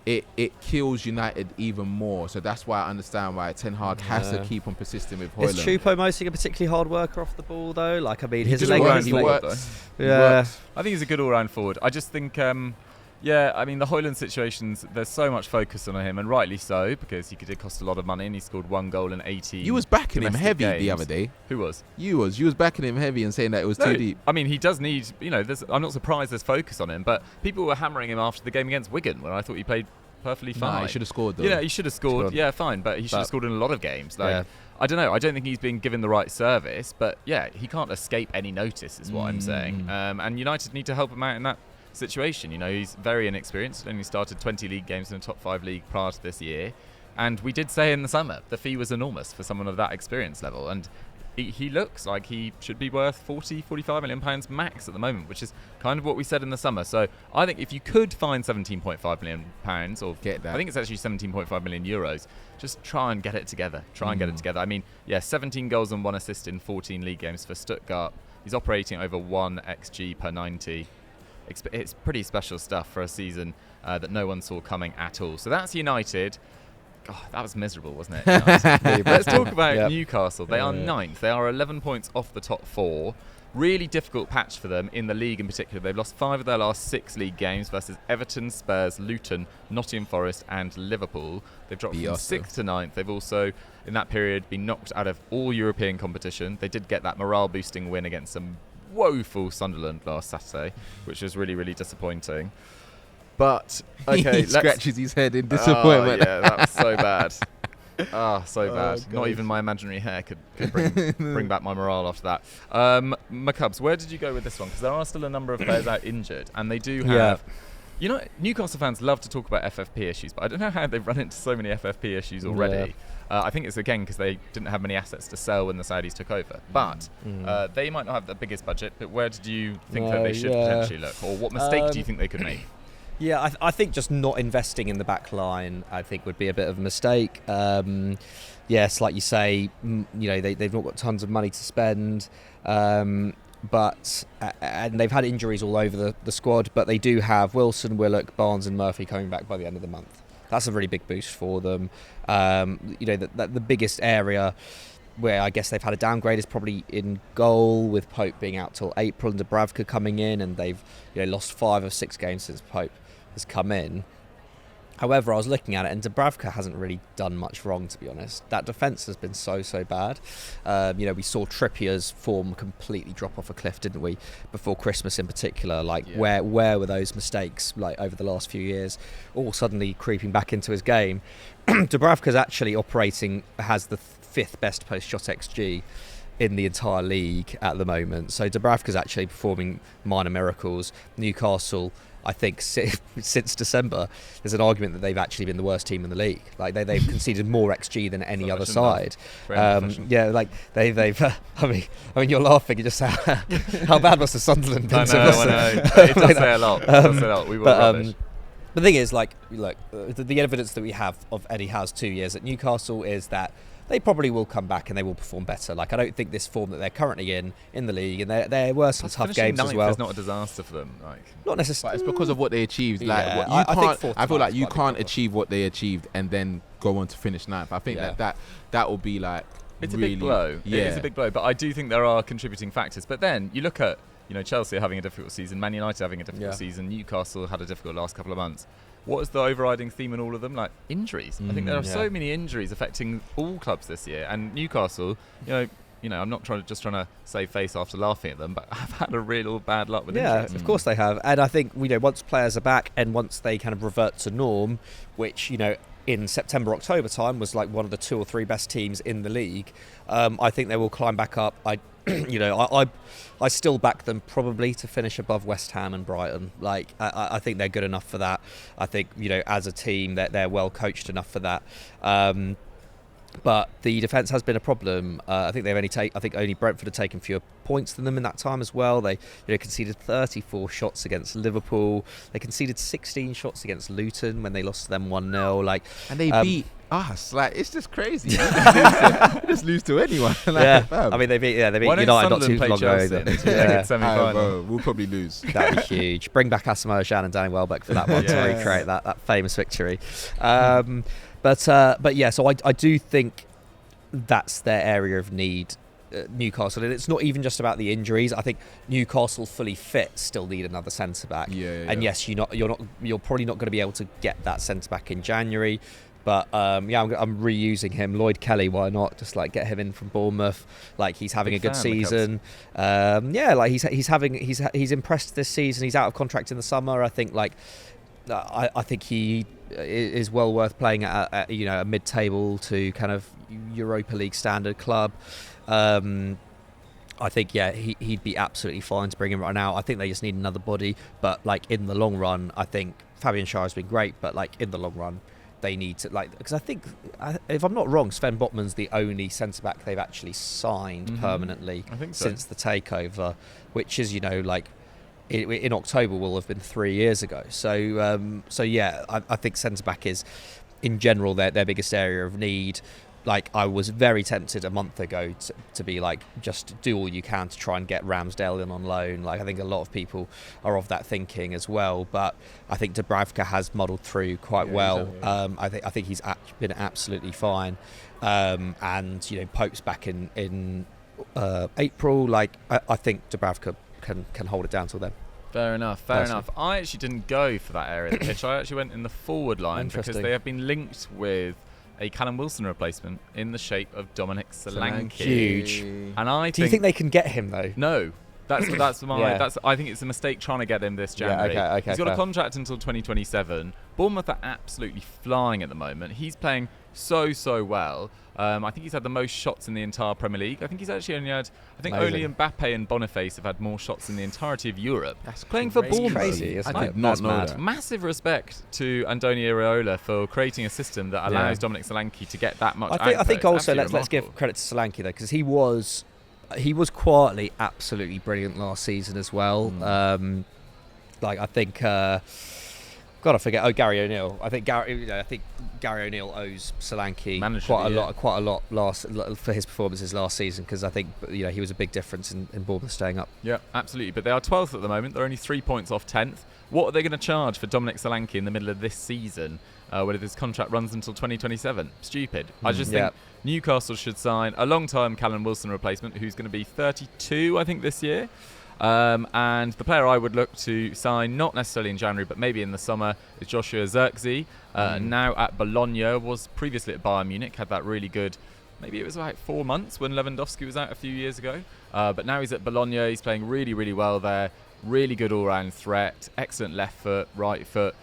Speaker 2: it kills United even more. So that's why I understand why Ten Hag has to keep on persisting with Hojlund.
Speaker 3: Is Choupo-Moting a particularly hard worker off the ball though? Like, I mean, his
Speaker 2: legs.
Speaker 1: I think he's a good all-round forward. I just think. I mean, the Hojlund situations, there's so much focus on him, and rightly so, because he did cost a lot of money, and he scored 1 goal in 18.
Speaker 2: You was backing him heavy the other day.
Speaker 1: Who was?
Speaker 2: You was backing him heavy and saying that it was too deep.
Speaker 1: I mean, he does need, I'm not surprised there's focus on him, but people were hammering him after the game against Wigan, when I thought he played perfectly fine.
Speaker 2: Nah, he should have scored though.
Speaker 1: Yeah, he should have scored. Yeah, fine, but he should have scored in a lot of games. I don't know. I don't think he's been given the right service, but he can't escape any notice, is what I'm saying. And United need to help him out in that situation. He's very inexperienced, only started 20 league games in a top 5 league prior to this year, and we did say in the summer the fee was enormous for someone of that experience level, and he looks like he should be worth 40, 45 million pounds max at the moment, which is kind of what we said in the summer. So I think if you could find 17.5 million pounds, or
Speaker 2: get that.
Speaker 1: I think it's actually 17.5 million euros, just try and get it together. I mean, 17 goals and 1 assist in 14 league games for Stuttgart. He's operating over 1 XG per 90. It's pretty special stuff for a season that no one saw coming at all. So that's United. God, that was miserable, wasn't it? Let's talk about Newcastle. They are 9th. They are 11 points off the top 4. Really difficult patch for them in the league in particular. They've lost 5 of their last 6 league games versus Everton, Spurs, Luton, Nottingham Forest and Liverpool. They've dropped from 6th to 9th. They've also, in that period, been knocked out of all European competition. They did get that morale-boosting win against some woeful Sunderland last Saturday, which was really, really disappointing. But, okay,
Speaker 2: he scratches his head in disappointment.
Speaker 1: Oh, yeah, that was so bad. So bad. Not even my imaginary hair could bring back my morale after that. McCubs, where did you go with this one? Because there are still a number of players out injured, and they do have... You know, Newcastle fans love to talk about FFP issues, but I don't know how they've run into so many FFP issues already. I think it's, again, because they didn't have many assets to sell when the Saudis took over. But they might not have the biggest budget, but where did you think that they should potentially look? Or what mistake do you think they could make?
Speaker 3: Yeah, I think just not investing in the back line, I think, would be a bit of a mistake. Yes, like you say, they've not got tons of money to spend, but and they've had injuries all over the squad, but they do have Wilson, Willock, Barnes and Murphy coming back by the end of the month. That's a really big boost for them. The biggest area where I guess they've had a downgrade is probably in goal, with Pope being out till April and Dubravka coming in, and they've lost 5 of 6 games since Pope has come in. However, I was looking at it, and Dubravka hasn't really done much wrong, to be honest. That defence has been so bad. We saw Trippier's form completely drop off a cliff, didn't we? Before Christmas, in particular, where were those mistakes over the last few years, all suddenly creeping back into his game? Dubravka's actually has the 5th best post-shot XG in the entire league at the moment. So Dubravka's actually performing minor miracles. Newcastle, I think, since December, there's an argument that they've actually been the worst team in the league. They've conceded more XG than any other side.
Speaker 1: They've.
Speaker 3: I mean, you're laughing. You just how bad must the Sunderland been?
Speaker 1: I know. It does say a lot. We were rubbish.
Speaker 3: The thing is, look, the evidence that we have of Eddie Howe's 2 years at Newcastle is that they probably will come back and they will perform better. I don't think this form that they're currently in the league, and there were some tough games as well.
Speaker 1: It's not a disaster for them.
Speaker 3: Not necessarily.
Speaker 2: But it's because of what they achieved. I feel like you can't achieve what they achieved and then go on to finish 9th. I think that will be
Speaker 1: it's
Speaker 2: really,
Speaker 1: a big blow.
Speaker 2: Yeah.
Speaker 1: It is a big blow, but I do think there are contributing factors. But then you look at Chelsea are having a difficult season, Man United having a difficult season, Newcastle had a difficult last couple of months. What is the overriding theme in all of them? Injuries. I think there are so many injuries affecting all clubs this year. And Newcastle, I'm not trying to save face after laughing at them, but I've had a real bad luck with injuries.
Speaker 3: Yeah, of course they have. And I think, once players are back and once they kind of revert to norm, which, in September, October time was one of the 2 or 3 best teams in the league, I think they will climb back up. I still back them probably to finish above West Ham and Brighton. I think they're good enough for that. I think, as a team, they're well coached enough for that. But the defence has been a problem. I think only Brentford have taken fewer points than them in that time as well. They conceded 34 shots against Liverpool. They conceded 16 shots against Luton when they lost to them 1-0.
Speaker 2: And they beat us. It's just crazy. You just lose to anyone.
Speaker 3: I mean, they beat United not too long ago.
Speaker 2: We'll probably lose.
Speaker 3: That'd be huge. Bring back Asamoah Gyan and Danny Welbeck for that one to recreate that famous victory. But yeah, so I do think that's their area of need, Newcastle, and it's not even just about the injuries. I think Newcastle fully fit still need another centre back. And yes, you're probably not going to be able to get that centre back in January. But I'm reusing him. Lloyd Kelly, why not? Just get him in from Bournemouth. He's having a good season. He's impressed this season. He's out of contract in the summer. I think I think he is well worth playing at a mid-table to kind of Europa League standard club. I think he'd be absolutely fine to bring him right now. I think they just need another body, but in the long run, I think Fabian Schär has been great, but in the long run, they need to, because I think, if I'm not wrong, Sven Botman's the only centre back they've actually signed permanently since the takeover, which is, in October will have been 3 years ago. So yeah, I think centre back is, in general, their biggest area of need. I was very tempted a month ago to be just do all you can to try and get Ramsdale in on loan. I think a lot of people are of that thinking as well. But I think Dubravka has muddled through quite well. Exactly. I think he's been absolutely fine. And Pope's back in April. I think Dubravka can hold it down till then.
Speaker 1: Fair enough. I actually didn't go for that area of the pitch. I actually went in the forward line because they have been linked with a Callum Wilson replacement in the shape of Dominic Solanke.
Speaker 3: Huge.
Speaker 1: And
Speaker 3: do you think they can get him though?
Speaker 1: No. That's my. I think it's a mistake trying to get him this January.
Speaker 3: Yeah, okay,
Speaker 1: he's got a contract until 2027. Bournemouth are absolutely flying at the moment. He's playing so well. I think he's had the most shots in the entire Premier League. I think he's actually only had. I think only Mbappe and Boniface have had more shots in the entirety of Europe.
Speaker 2: That's
Speaker 1: playing for Bournemouth.
Speaker 3: Crazy, isn't it?
Speaker 2: I did not know that.
Speaker 1: Massive respect to Andoni Iraola for creating a system that allows Dominic Solanke to get that much.
Speaker 3: I think also let's give credit to Solanke though, because he was quietly absolutely brilliant last season as well. I think. God, I forget. Gary O'Neill. I think Gary O'Neill owes Solanke quite a lot for his performances last season, because I think he was a big difference in Bournemouth staying up.
Speaker 1: Yeah, absolutely. But they are 12th at the moment. They're only 3 points off 10th. What are they going to charge for Dominic Solanke in the middle of this season, whether his contract runs until 2027? Stupid. I just think Newcastle should sign a long-term Callum Wilson replacement, who's going to be 32, I think, this year. And the player I would look to sign, not necessarily in January, but maybe in the summer, is Joshua Zirkzee. Now at Bologna, was previously at Bayern Munich, had that really good, maybe it was like 4 months when Lewandowski was out a few years ago. But now he's at Bologna, he's playing really, really well there. Really good all-round threat, excellent left foot, right foot.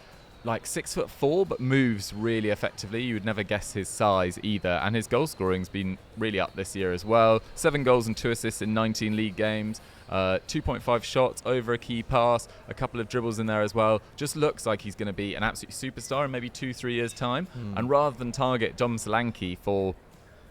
Speaker 1: 6'4", but moves really effectively. You would never guess his size either. And his goal scoring's been really up this year as well. 7 goals and 2 assists in 19 league games. 2.5 shots over a key pass, a couple of dribbles in there as well. Just looks like he's going to be an absolute superstar in maybe 2-3 years' time. And rather than target Dom Solanke for,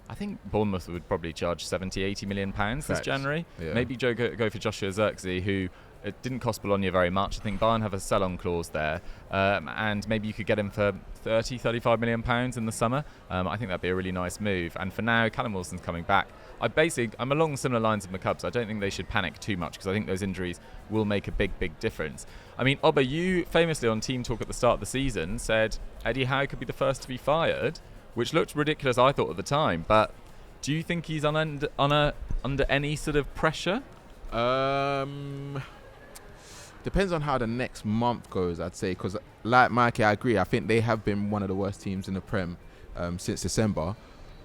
Speaker 1: I think Bournemouth would probably charge 70-80 million pounds this January. Maybe go for Joshua Zirkzee, who it didn't cost Bologna very much. I think Bayern have a sell-on clause there, and maybe you could get him for 30-35 million pounds in the summer. I think that'd be a really nice move. And for now, Callum Wilson's coming back. I'm along similar lines of the Cubs. I don't think they should panic too much, because I think those injuries will make a big difference. I mean, Obba, you famously on Team Talk at the start of the season said Eddie Howe could be the first to be fired, which looked ridiculous, I thought, at the time. But do you think he's under any sort of pressure?
Speaker 2: Depends on how the next month goes, I'd say, because like Mikey, I agree. I think they have been one of the worst teams in the Prem since December.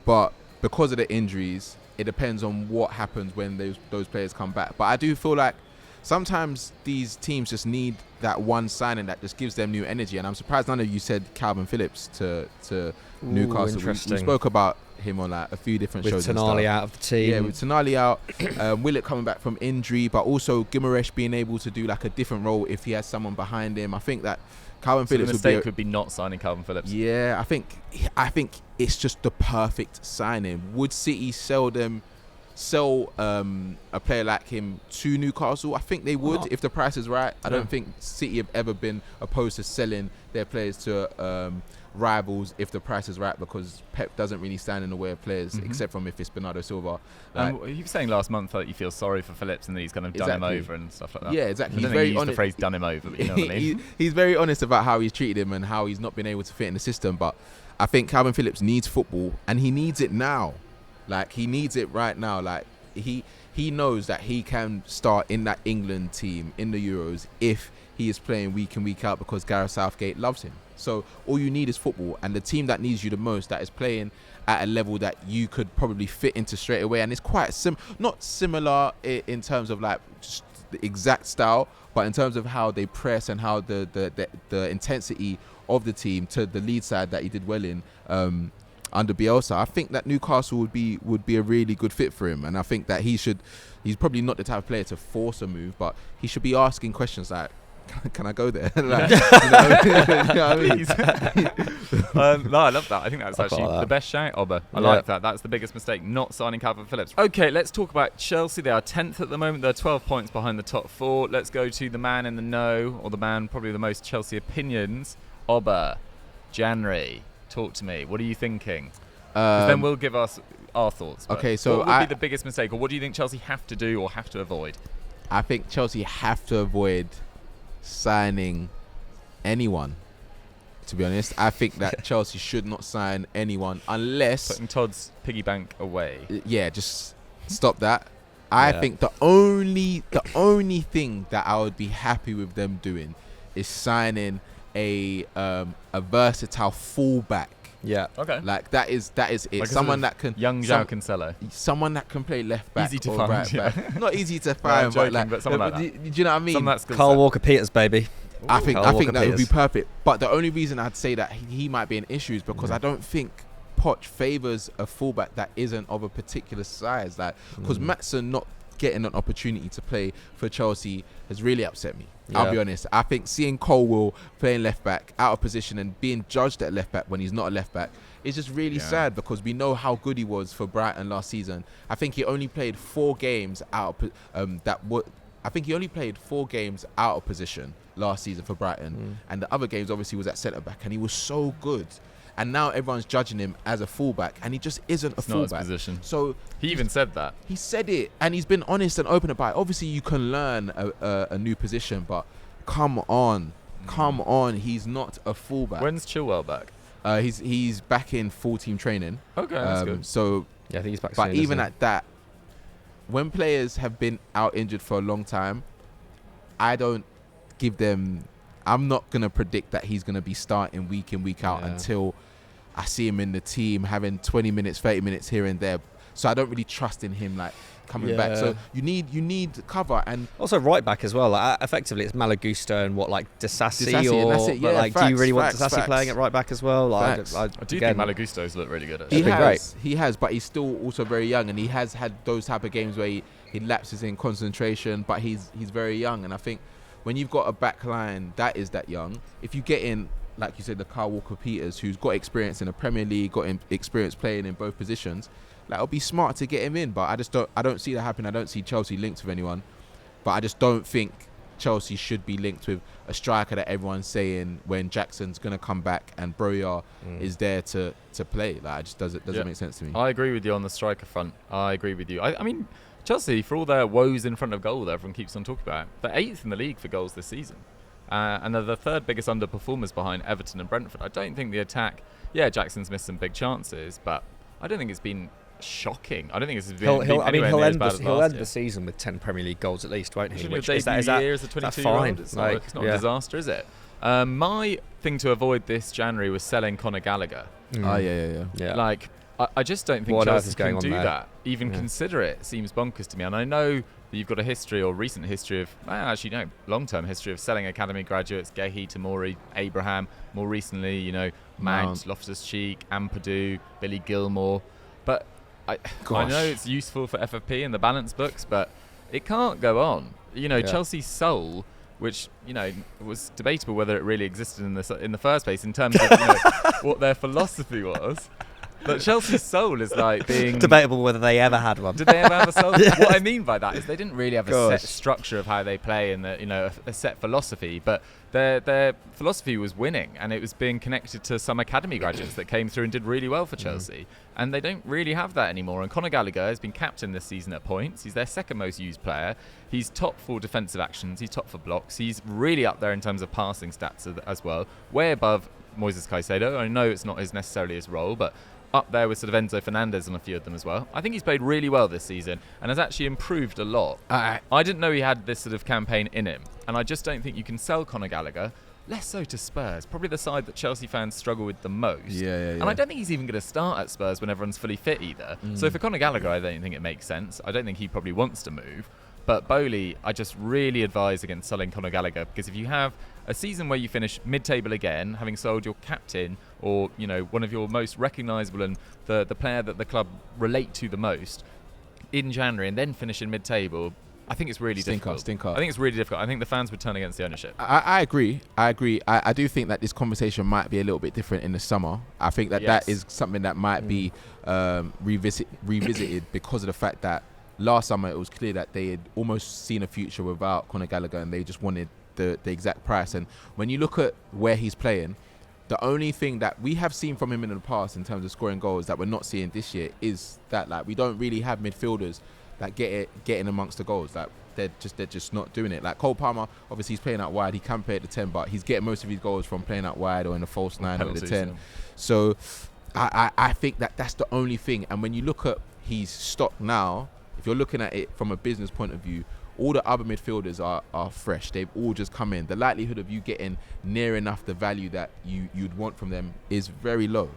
Speaker 2: But because of the injuries, it depends on what happens when those players come back. But I do feel like sometimes these teams just need that one signing that just gives them new energy. And I'm surprised none of you said Calvin Phillips to Newcastle.
Speaker 3: Interesting.
Speaker 2: We spoke about him on a few different shows.
Speaker 3: With Toney out of the team.
Speaker 2: Yeah, with Toney out, Willett coming back from injury, but also Guimaraes being able to do a different role if he has someone behind him. I think that Calvin Phillips
Speaker 1: the mistake would be not signing Calvin Phillips.
Speaker 2: Yeah, I think it's just the perfect signing. Would City sell a player like him to Newcastle? I think they would if the price is right. I don't think City have ever been opposed to selling their players to rivals if the price is right, because Pep doesn't really stand in the way of players, except from if it's Bernardo Silva.
Speaker 1: You were saying last month that you feel sorry for Phillips and that he's kind of done him over and stuff like that.
Speaker 2: Yeah, exactly.
Speaker 1: I don't think he used the phrase "done him over," but you know what I mean.
Speaker 2: He's very honest about how he's treated him and how he's not been able to fit in the system. But I think Calvin Phillips needs football, and he needs it now. He needs it right now. He knows that he can start in that England team in the Euros if he is playing week in, week out, because Gareth Southgate loves him. So all you need is football, and the team that needs you the most, that is playing at a level that you could probably fit into straight away, and it's quite not similar in terms of just the exact style, but in terms of how they press and how the intensity of the team to the lead side that he did well in under Bielsa. I think that Newcastle would be a really good fit for him, and I think that he's probably not the type of player to force a move, but he should be asking questions like, can I go there? Like, you know what I mean?
Speaker 1: No, I love that. I think that's actually the best shout, Obba. I like that. That's the biggest mistake, not signing Calvin Phillips. Okay, let's talk about Chelsea. They are 10th at the moment. They're 12 points behind the top 4. Let's go to the man in the know, or the man probably the most Chelsea opinions. Obba, January, talk to me. What are you thinking? Then we'll give us our thoughts.
Speaker 2: Okay, so
Speaker 1: what would be the biggest mistake, or what do you think Chelsea have to do or have to avoid?
Speaker 2: I think Chelsea have to avoid signing anyone. To be honest, I think that Chelsea should not sign anyone unless
Speaker 1: putting Todd's piggy bank away.
Speaker 2: Yeah, just stop that. I think the only thing that I would be happy with them doing is signing a versatile fullback.
Speaker 3: Yeah.
Speaker 1: Okay.
Speaker 2: Like that is it.
Speaker 1: Like
Speaker 2: someone that can
Speaker 1: young João Cancelo.
Speaker 2: Someone that can play left back.
Speaker 1: Easy to
Speaker 2: or
Speaker 1: find.
Speaker 2: Right
Speaker 1: Yeah.
Speaker 2: back. Not easy to find,
Speaker 1: but someone like that.
Speaker 2: Do you know what I mean?
Speaker 3: Carl Walker-Peters, baby.
Speaker 2: I think that would be perfect. But the only reason I'd say that he might be an issue is because I don't think Poch favours a fullback that isn't of a particular size. Like, because Maatsen not getting an opportunity to play for Chelsea has really upset me. I'll be honest. I think seeing Colwill playing left back out of position and being judged at left back when he's not a left back is just really sad, because we know how good he was for Brighton last season. I think he only played 4 games out of I think he only played 4 games out of position last season for Brighton, and the other games obviously was at centre back, and he was so good. And now everyone's judging him as a fullback, and he just isn't a fullback.
Speaker 1: Not his position.
Speaker 2: So
Speaker 1: he even said that.
Speaker 2: He said it, and he's been honest and open about it. Obviously, you can learn a new position, but come on, he's not a fullback.
Speaker 1: When's Chilwell back?
Speaker 2: He's back in full team training.
Speaker 1: Okay, that's good.
Speaker 2: So
Speaker 3: yeah, I think he's back.
Speaker 2: But
Speaker 3: soon,
Speaker 2: even at that, when players have been out injured for a long time, I don't give them. I'm not gonna predict that he's gonna be starting week in, week out until I see him in the team having 20 minutes, 30 minutes here and there. So I don't really trust in him like coming back. So you need cover, and
Speaker 3: also right back as well. Like, effectively, it's Malagusto and
Speaker 2: Disasi,
Speaker 3: or
Speaker 2: and that's it.
Speaker 3: but like, do you really want
Speaker 2: facts.
Speaker 3: Disasi playing at right back as well? Like,
Speaker 1: I do think Malagusto's looked really good.
Speaker 2: He has, but he's still also very young, and he has had those type of games where he lapses in concentration, but he's very young. And I think when you've got a back line that is that young, if you get in, like you said, the Carl Walker-Peters, who's got experience in the Premier League, got experience playing in both positions, like, it'll be smart to get him in. But I don't see that happen. I don't see Chelsea linked with anyone, but I just don't think Chelsea should be linked with a striker that everyone's saying when Jackson's gonna come back and Broja is there to play. Like, it just doesn't make sense to me.
Speaker 1: I agree with you on the striker front. I agree with you. I mean, Chelsea, for all their woes in front of goal that everyone keeps on talking about, they're 8th in the league for goals this season. And they're the 3rd biggest underperformers behind Everton and Brentford. I don't think the attack... Yeah, Jackson's missed some big chances, but I don't think it's been shocking. I don't think it's been anywhere near as bad as last year.
Speaker 3: He'll end the season with 10 Premier League goals at least, won't he?
Speaker 1: Which is that year as a 22-year-old? It's not a disaster, is it? My thing to avoid this January was selling Conor Gallagher.
Speaker 2: Oh, yeah.
Speaker 1: Like, I just don't think Chelsea can do that. Even consider it seems bonkers to me. And I know that you've got a history, or recent history of, long-term history of selling academy graduates, Gehi, Tamori, Abraham, more recently, Mount, Loftus-Cheek, Ampadu, Billy Gilmore. But I know it's useful for FFP and the balance books, but it can't go on. Chelsea's soul, which was debatable whether it really existed in the first place in terms of what their philosophy was. But Chelsea's soul is like being...
Speaker 3: Debatable whether they ever had one.
Speaker 1: Did they ever have a soul? What I mean by that is they didn't really have a set structure of how they play and a set philosophy, but their philosophy was winning, and it was being connected to some academy graduates that came through and did really well for Chelsea. And they don't really have that anymore. And Conor Gallagher has been captain this season at points. He's their 2nd most used player. He's top for defensive actions. He's top for blocks. He's really up there in terms of passing stats as well, way above Moises Caicedo. I know it's not necessarily his role, but up there with sort of Enzo Fernandez on a few of them as well. I think he's played really well this season and has actually improved a lot. I didn't know he had this sort of campaign in him, and I just don't think you can sell Conor Gallagher, less so to Spurs, probably the side that Chelsea fans struggle with the most. And I don't think he's even going to start at Spurs when everyone's fully fit either. So for Conor Gallagher, I don't think it makes sense. I don't think he probably wants to move. But Bowley, I just really advise against selling Conor Gallagher, because if you have a season where you finish mid-table again, having sold your captain or one of your most recognisable and the player that the club relate to the most in January, and then finish in mid-table, I think it's really difficult.
Speaker 2: Stinker.
Speaker 1: I think it's really difficult. I think the fans would turn against the ownership.
Speaker 2: I agree. I do think that this conversation might be a little bit different in the summer. I think that that is something that might be revisited because of the fact that last summer it was clear that they had almost seen a future without Conor Gallagher, and they just wanted the exact price. And when you look at where he's playing, the only thing that we have seen from him in the past in terms of scoring goals that we're not seeing this year is that like we don't really have midfielders that get in amongst the goals. Like they're just not doing it. Like Cole Palmer, obviously he's playing out wide. He can play at the 10, but he's getting most of his goals from playing out wide or in the false 9 or the 10. So I think that that's the only thing. And when you look at his stock now, if you're looking at it from a business point of view, all the other midfielders are fresh. They've all just come in. The likelihood of you getting near enough the value that you'd want from them is very low.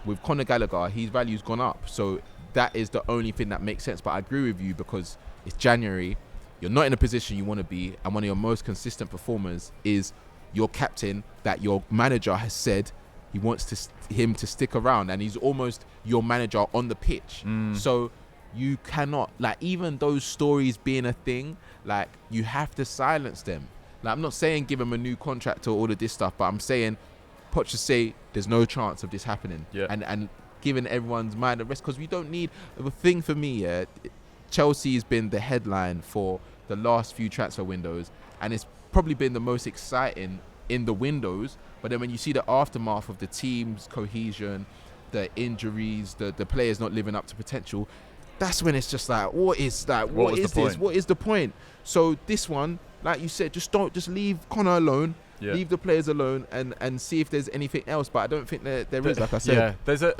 Speaker 2: With Conor Gallagher, his value's gone up. So that is the only thing that makes sense. But I agree with you because it's January. You're not in a position you want to be. And one of your most consistent performers is your captain that your manager has said he wants him to stick around. And he's almost your manager on the pitch. So you cannot, like, even those stories being a thing, like, you have to silence them. Like, I'm not saying give him a new contract or all of this stuff, but I'm saying Poch should say there's no chance of this happening. And giving everyone's mind a rest, because we don't need the thing for me. Chelsea has been the headline for the last few transfer windows, and it's probably been the most exciting in the windows. But then when you see the aftermath of the team's cohesion, the injuries, the players not living up to potential, that's when it's just like, what is that? What is this? What is the point? So this one, like you said, just leave Conor alone. Leave the players alone and see if there's anything else. But I don't think there is, like I said.
Speaker 1: Yeah,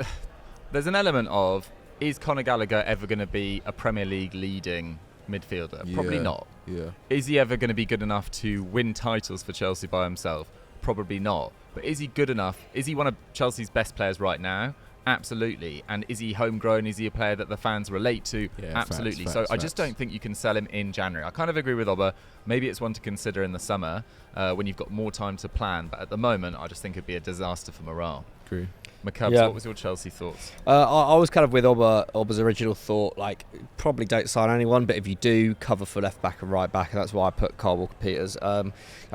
Speaker 1: there's an element of, is Conor Gallagher ever going to be a Premier League leading midfielder? Probably not. Is he ever going to be good enough to win titles for Chelsea by himself? Probably not. But is he good enough? Is he one of Chelsea's best players right now? Absolutely. And is he homegrown? Is he a player that the fans relate to? Absolutely. So I just don't think you can sell him in January. I kind of agree with Oba. Maybe it's one to consider in the summer when you've got more time to plan. But at the moment, I just think it'd be a disaster for morale.
Speaker 2: Agree.
Speaker 1: McCubs, what was your Chelsea thoughts?
Speaker 3: I was kind of with Oba's original thought, like, probably don't sign anyone, but if you do, cover for left back and right back, and that's why I put Kyle Walker-Peters. I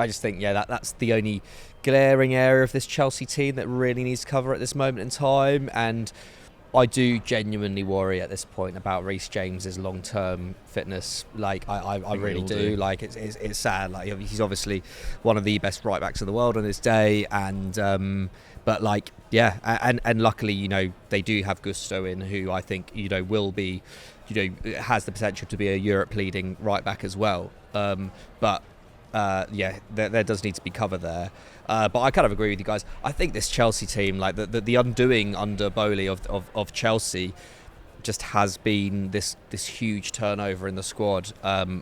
Speaker 3: just think, that's the only glaring area of this Chelsea team that really needs cover at this moment in time, and I do genuinely worry at this point about Reece James's long-term fitness. Like, I really do. Like, it's sad. Like, he's obviously one of the best right backs in the world on his day, and but like, and luckily, they do have Gusto in, who I think will be, has the potential to be a Europe leading right back as well. But there does need to be cover there. But I kind of agree with you guys. I think this Chelsea team, like the undoing under Bowley of Chelsea, just has been this huge turnover in the squad.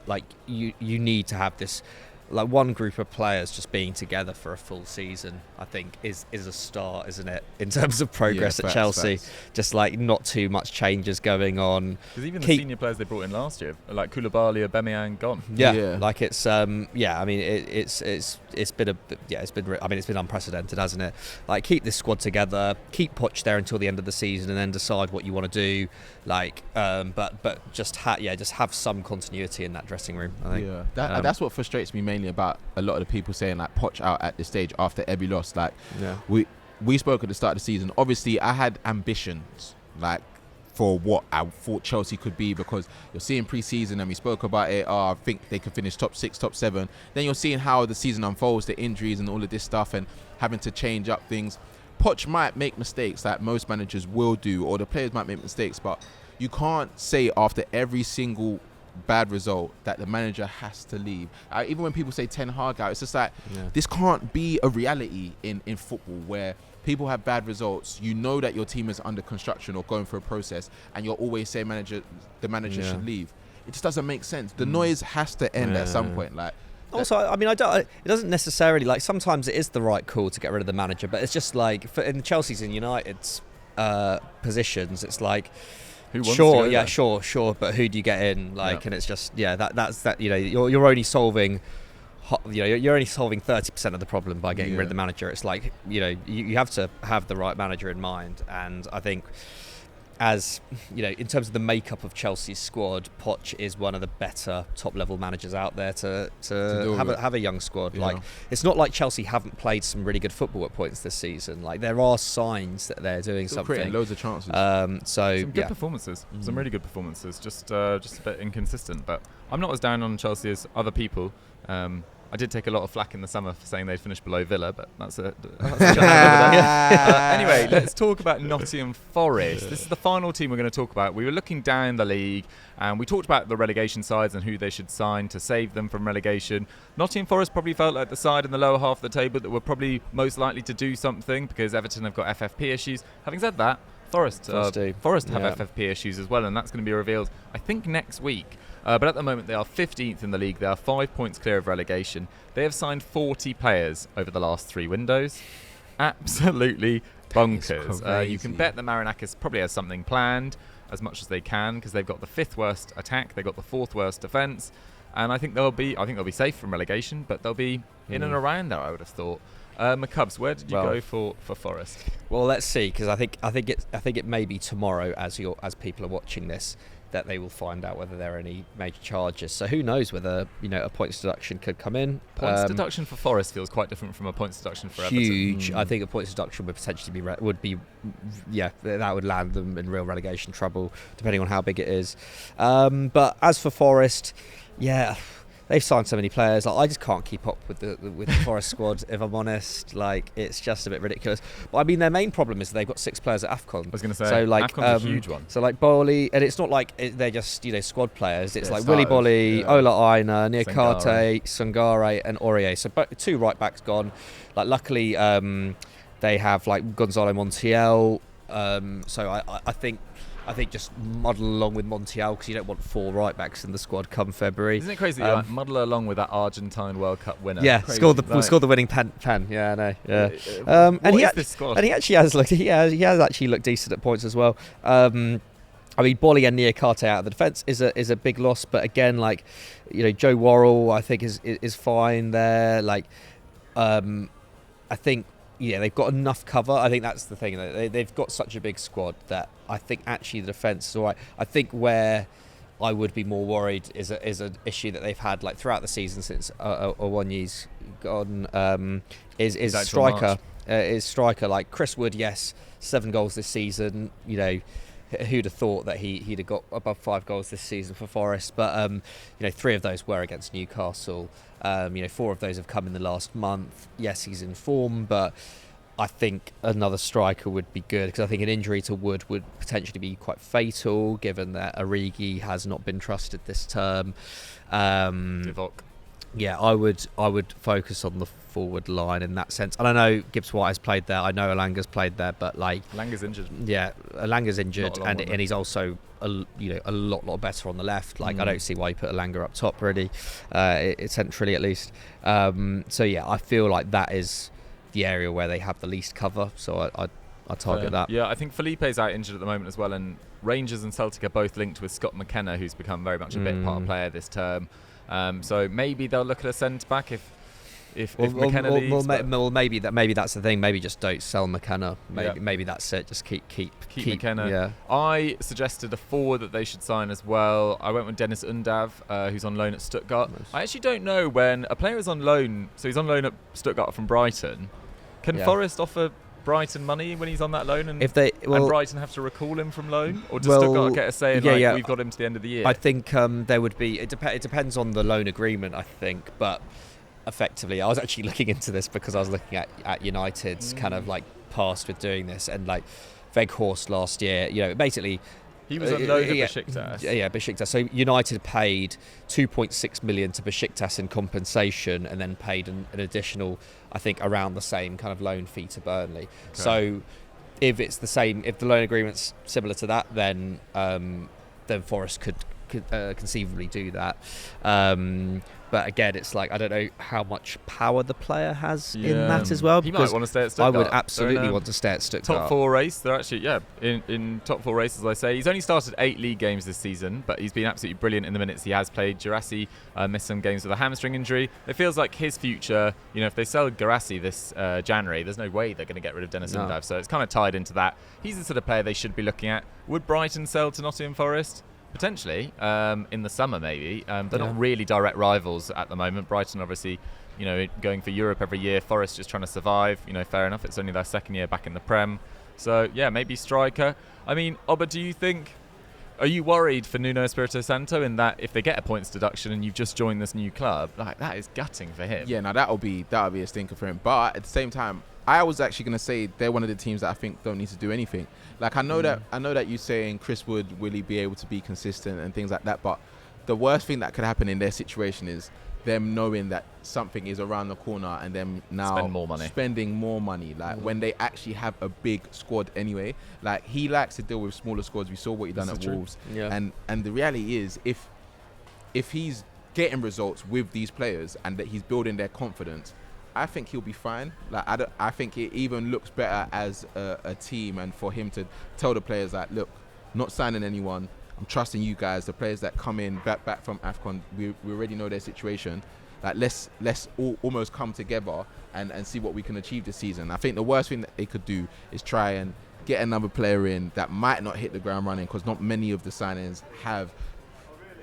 Speaker 3: Like you need to have this, like, one group of players just being together for a full season, I think is a start, isn't it, in terms of progress at Chelsea. Just like not too much changes going on.
Speaker 1: Because even the senior players they brought in last year, like Koulibaly, Aubameyang, gone.
Speaker 3: Like it's I mean it's been unprecedented, hasn't it? Like, keep this squad together, keep Poch there until the end of the season, and then decide what you want to do. Like, but just have some continuity in that dressing room, I think.
Speaker 2: That's what frustrates me mainly about a lot of the people saying like Poch out at this stage after every loss. Like, we spoke at the start of the season. Obviously, I had ambitions like for what I thought Chelsea could be, because you're seeing pre-season and we spoke about it. I think they could finish top 6, top 7. Then you're seeing how the season unfolds, the injuries and all of this stuff, and having to change up things. Poch might make mistakes like most managers will do, or the players might make mistakes, but you can't say after every single bad result that the manager has to leave. Even when people say Ten Hag out, it's just like, this can't be a reality in football where people have bad results. You know that your team is under construction or going through a process, and you're always saying the manager should leave. It just doesn't make sense. The noise has to end at some point. Like,
Speaker 3: also, I mean, it doesn't necessarily, like, sometimes it is the right call to get rid of the manager, but it's just like in Chelsea's and United's positions, it's like, sure, but who do you get in? Like, and it's just that's that. You're only solving. You're only solving 30% of the problem by getting rid of the manager. It's like, you have to have the right manager in mind, and I think as you know, in terms of the makeup of Chelsea's squad, Poch is one of the better top-level managers out there to have a young squad. Like, it's not like Chelsea haven't played some really good football at points this season. Like, there are signs that they're doing something.
Speaker 2: Creating loads of chances.
Speaker 1: Some good performances, some really good performances. Just a bit inconsistent, but I'm not as down on Chelsea as other people. I did take a lot of flack in the summer for saying they'd finished below Villa, but that's anyway, let's talk about Nottingham Forest. This is the final team we're going to talk about. We were looking down the league, and we talked about the relegation sides and who they should sign to save them from relegation. Nottingham Forest probably felt like the side in the lower half of the table that were probably most likely to do something, because Everton have got FFP issues. Having said that, Forest have FFP issues as well, and that's going to be revealed, I think, next week. But at the moment, they are 15th in the league. They are 5 points clear of relegation. They have signed 40 players over the last 3 windows. Absolutely bonkers. You can bet that Marinakis probably has something planned, as much as they can, because they've got the 5th worst attack, they've got the 4th worst defence, and I think they'll be safe from relegation, but they'll be in and around there, I would have thought. McCubs, where did you go for Forest?
Speaker 3: Well, let's see, because I think it may be tomorrow, as people are watching this, that they will find out whether there are any major charges. So who knows whether a points deduction could come in.
Speaker 1: Points deduction for Forest feels quite different from a points deduction for Everton.
Speaker 3: Huge. I think a points deduction would potentially that would land them in real relegation trouble, depending on how big it is. But as for Forest, they've signed so many players. Like, I just can't keep up with the Forest squad, if I'm honest. Like, it's just a bit ridiculous. But I mean, their main problem is they've got 6 players at AFCON.
Speaker 1: I was going to say, so, like, AFCON's a huge one.
Speaker 3: So, like, Bowley, and it's not like they're just squad players. It's like Willy Bolly, Ola Aina, Niakate, Sangare, and Aurier. So 2 right backs gone. Like, luckily, they have like Gonzalo Montiel. So I think just muddle along with Montiel, because you don't want 4 right backs in the squad come February.
Speaker 1: Isn't it crazy that you muddle along with that Argentine World Cup winner?
Speaker 3: Yeah, scored the winning pen. Yeah, I know. Yeah. And he actually has looked. He has actually looked decent at points as well. I mean, Bolly and Niakate out of the defence is a big loss, but again, like, Joe Worrell, I think is fine there. Like, I think. Yeah, they've got enough cover. I think that's the thing. They've got such a big squad that I think actually the defence is all right. I think where I would be more worried is an issue that they've had like throughout the season since Owanyi's gone. Is striker. Is striker like Chris Wood? Yes, 7 goals this season. Who'd have thought that he'd have got above 5 goals this season for Forest? But 3 of those were against Newcastle. 4 of those have come in the last month. Yes, he's in form, but I think another striker would be good, because I think an injury to Wood would potentially be quite fatal, given that Origi has not been trusted this term.
Speaker 1: Divock.
Speaker 3: Yeah, I would focus on the forward line in that sense. And I know Gibbs White has played there. I know Elanga's played there, but like
Speaker 1: Elanga's injured.
Speaker 3: Yeah, Elanga's injured, and he's also a lot better on the left. Like, I don't see why you put Elanga up top really, centrally at least. So yeah, I feel like that is the area where they have the least cover. So I target that.
Speaker 1: Yeah, I think Felipe's out injured at the moment as well, and Rangers and Celtic are both linked with Scott McKenna, who's become very much a bit part player this term. So maybe they'll look at a centre back if McKenna leaves.
Speaker 3: Maybe that's the thing. Maybe just don't sell McKenna. Maybe that's it. Just keep
Speaker 1: McKenna.
Speaker 3: Yeah.
Speaker 1: I suggested a forward that they should sign as well. I went with Dennis Undav, who's on loan at Stuttgart. Nice. I actually don't know when a player is on loan. So he's on loan at Stuttgart from Brighton. Can Forest offer Brighton money when he's on that loan, and Brighton have to recall him from loan, or does Stuttgart get a say in we've got him to the end of the year?
Speaker 3: I think there would be. It depends on the loan agreement, I think, but effectively, I was actually looking into this because I was looking at United's kind of like past with doing this, and like Weghorst last year, basically.
Speaker 1: He was on loan at Besiktas.
Speaker 3: Yeah, Besiktas. So United paid 2.6 million to Besiktas in compensation, and then paid an additional, I think, around the same kind of loan fee to Burnley. Okay. So if it's the same, if the loan agreement's similar to that, then Forest conceivably do that. But again, it's like I don't know how much power the player has in that as well.
Speaker 1: He might want to stay at Stuttgart.
Speaker 3: I would absolutely want to stay at Stuttgart.
Speaker 1: Top 4 race. They're actually in top 4 races, as I say. He's only started 8 league games this season, but he's been absolutely brilliant in the minutes he has played. Girassi missed some games with a hamstring injury. It feels like his future. If they sell Girassi this January, there's no way they're going to get rid of Dennis Undav. So it's kind of tied into that. He's the sort of player they should be looking at. Would Brighton sell to Nottingham Forest? Potentially, in the summer maybe. They're not really direct rivals at the moment. Brighton obviously, going for Europe every year. Forest just trying to survive. Fair enough. It's only their second year back in the Prem. So, maybe striker. I mean, Oba, are you worried for Nuno Espirito Santo in that if they get a points deduction and you've just joined this new club, like that is gutting for him?
Speaker 2: Yeah, that'll be a stinker for him. But at the same time, I was actually going to say they're one of the teams that I think don't need to do anything. Like I know that you're saying Chris Wood, will he be able to be consistent and things like that, but the worst thing that could happen in their situation is them knowing that something is around the corner and them now spending more money. Like when they actually have a big squad anyway. Like he likes to deal with smaller squads. We saw what he done at Wolves. Yeah. And the reality is if he's getting results with these players and that he's building their confidence, I think he'll be fine. Like I think it even looks better as a team, and for him to tell the players like, look, not signing anyone. I'm trusting you guys. The players that come in back from AFCON, we already know their situation. Like let's all almost come together and see what we can achieve this season. I think the worst thing that they could do is try and get another player in that might not hit the ground running, because not many of the signings have.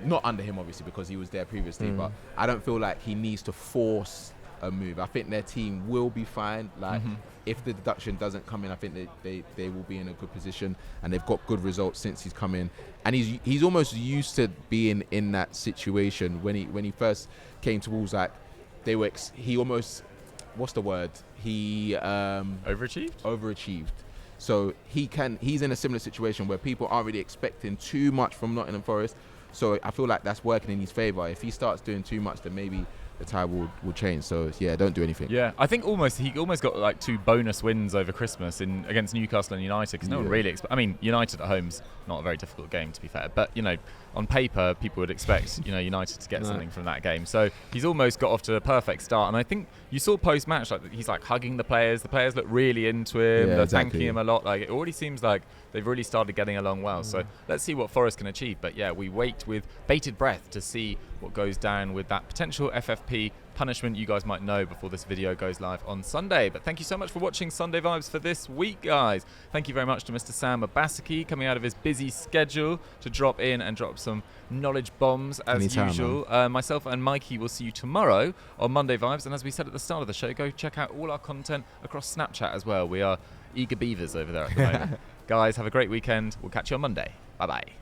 Speaker 2: Not under him, obviously, because he was there previously. But I don't feel like he needs to force a move. I think their team will be fine. Like if the deduction doesn't come in, I think they will be in a good position, and they've got good results since he's come in, and he's almost used to being in that situation. When he first came to Wolves, like he almost, what's the word, he overachieved. So he's in a similar situation where people aren't really expecting too much from Nottingham Forest. So I feel like that's working in his favour. If he starts doing too much, then maybe the tide will change. So don't do anything.
Speaker 1: Yeah, I think he almost got like 2 bonus wins over Christmas against Newcastle and United, because no one really United at home's not a very difficult game, to be fair, but on paper people would expect United to get something from that game. So he's almost got off to a perfect start, and I think you saw post match like he's like hugging the players look really into him. They're thanking him a lot. Like it already seems like they've really started getting along well. So let's see what Forest can achieve. But we wait with bated breath to see what goes down with that potential FFP punishment you guys might know before this video goes live on Sunday. But thank you so much for watching Sunday Vibes for this week, guys. Thank you very much to Mr. Sam Abasaki coming out of his busy schedule to drop in and drop some knowledge bombs as usual. Myself and Mikey will see you tomorrow on Monday Vibes, and as we said at the start of the show, go check out all our content across Snapchat as well. We are eager beavers over there at the moment. Guys, have a great weekend. We'll catch you on Monday. Bye bye.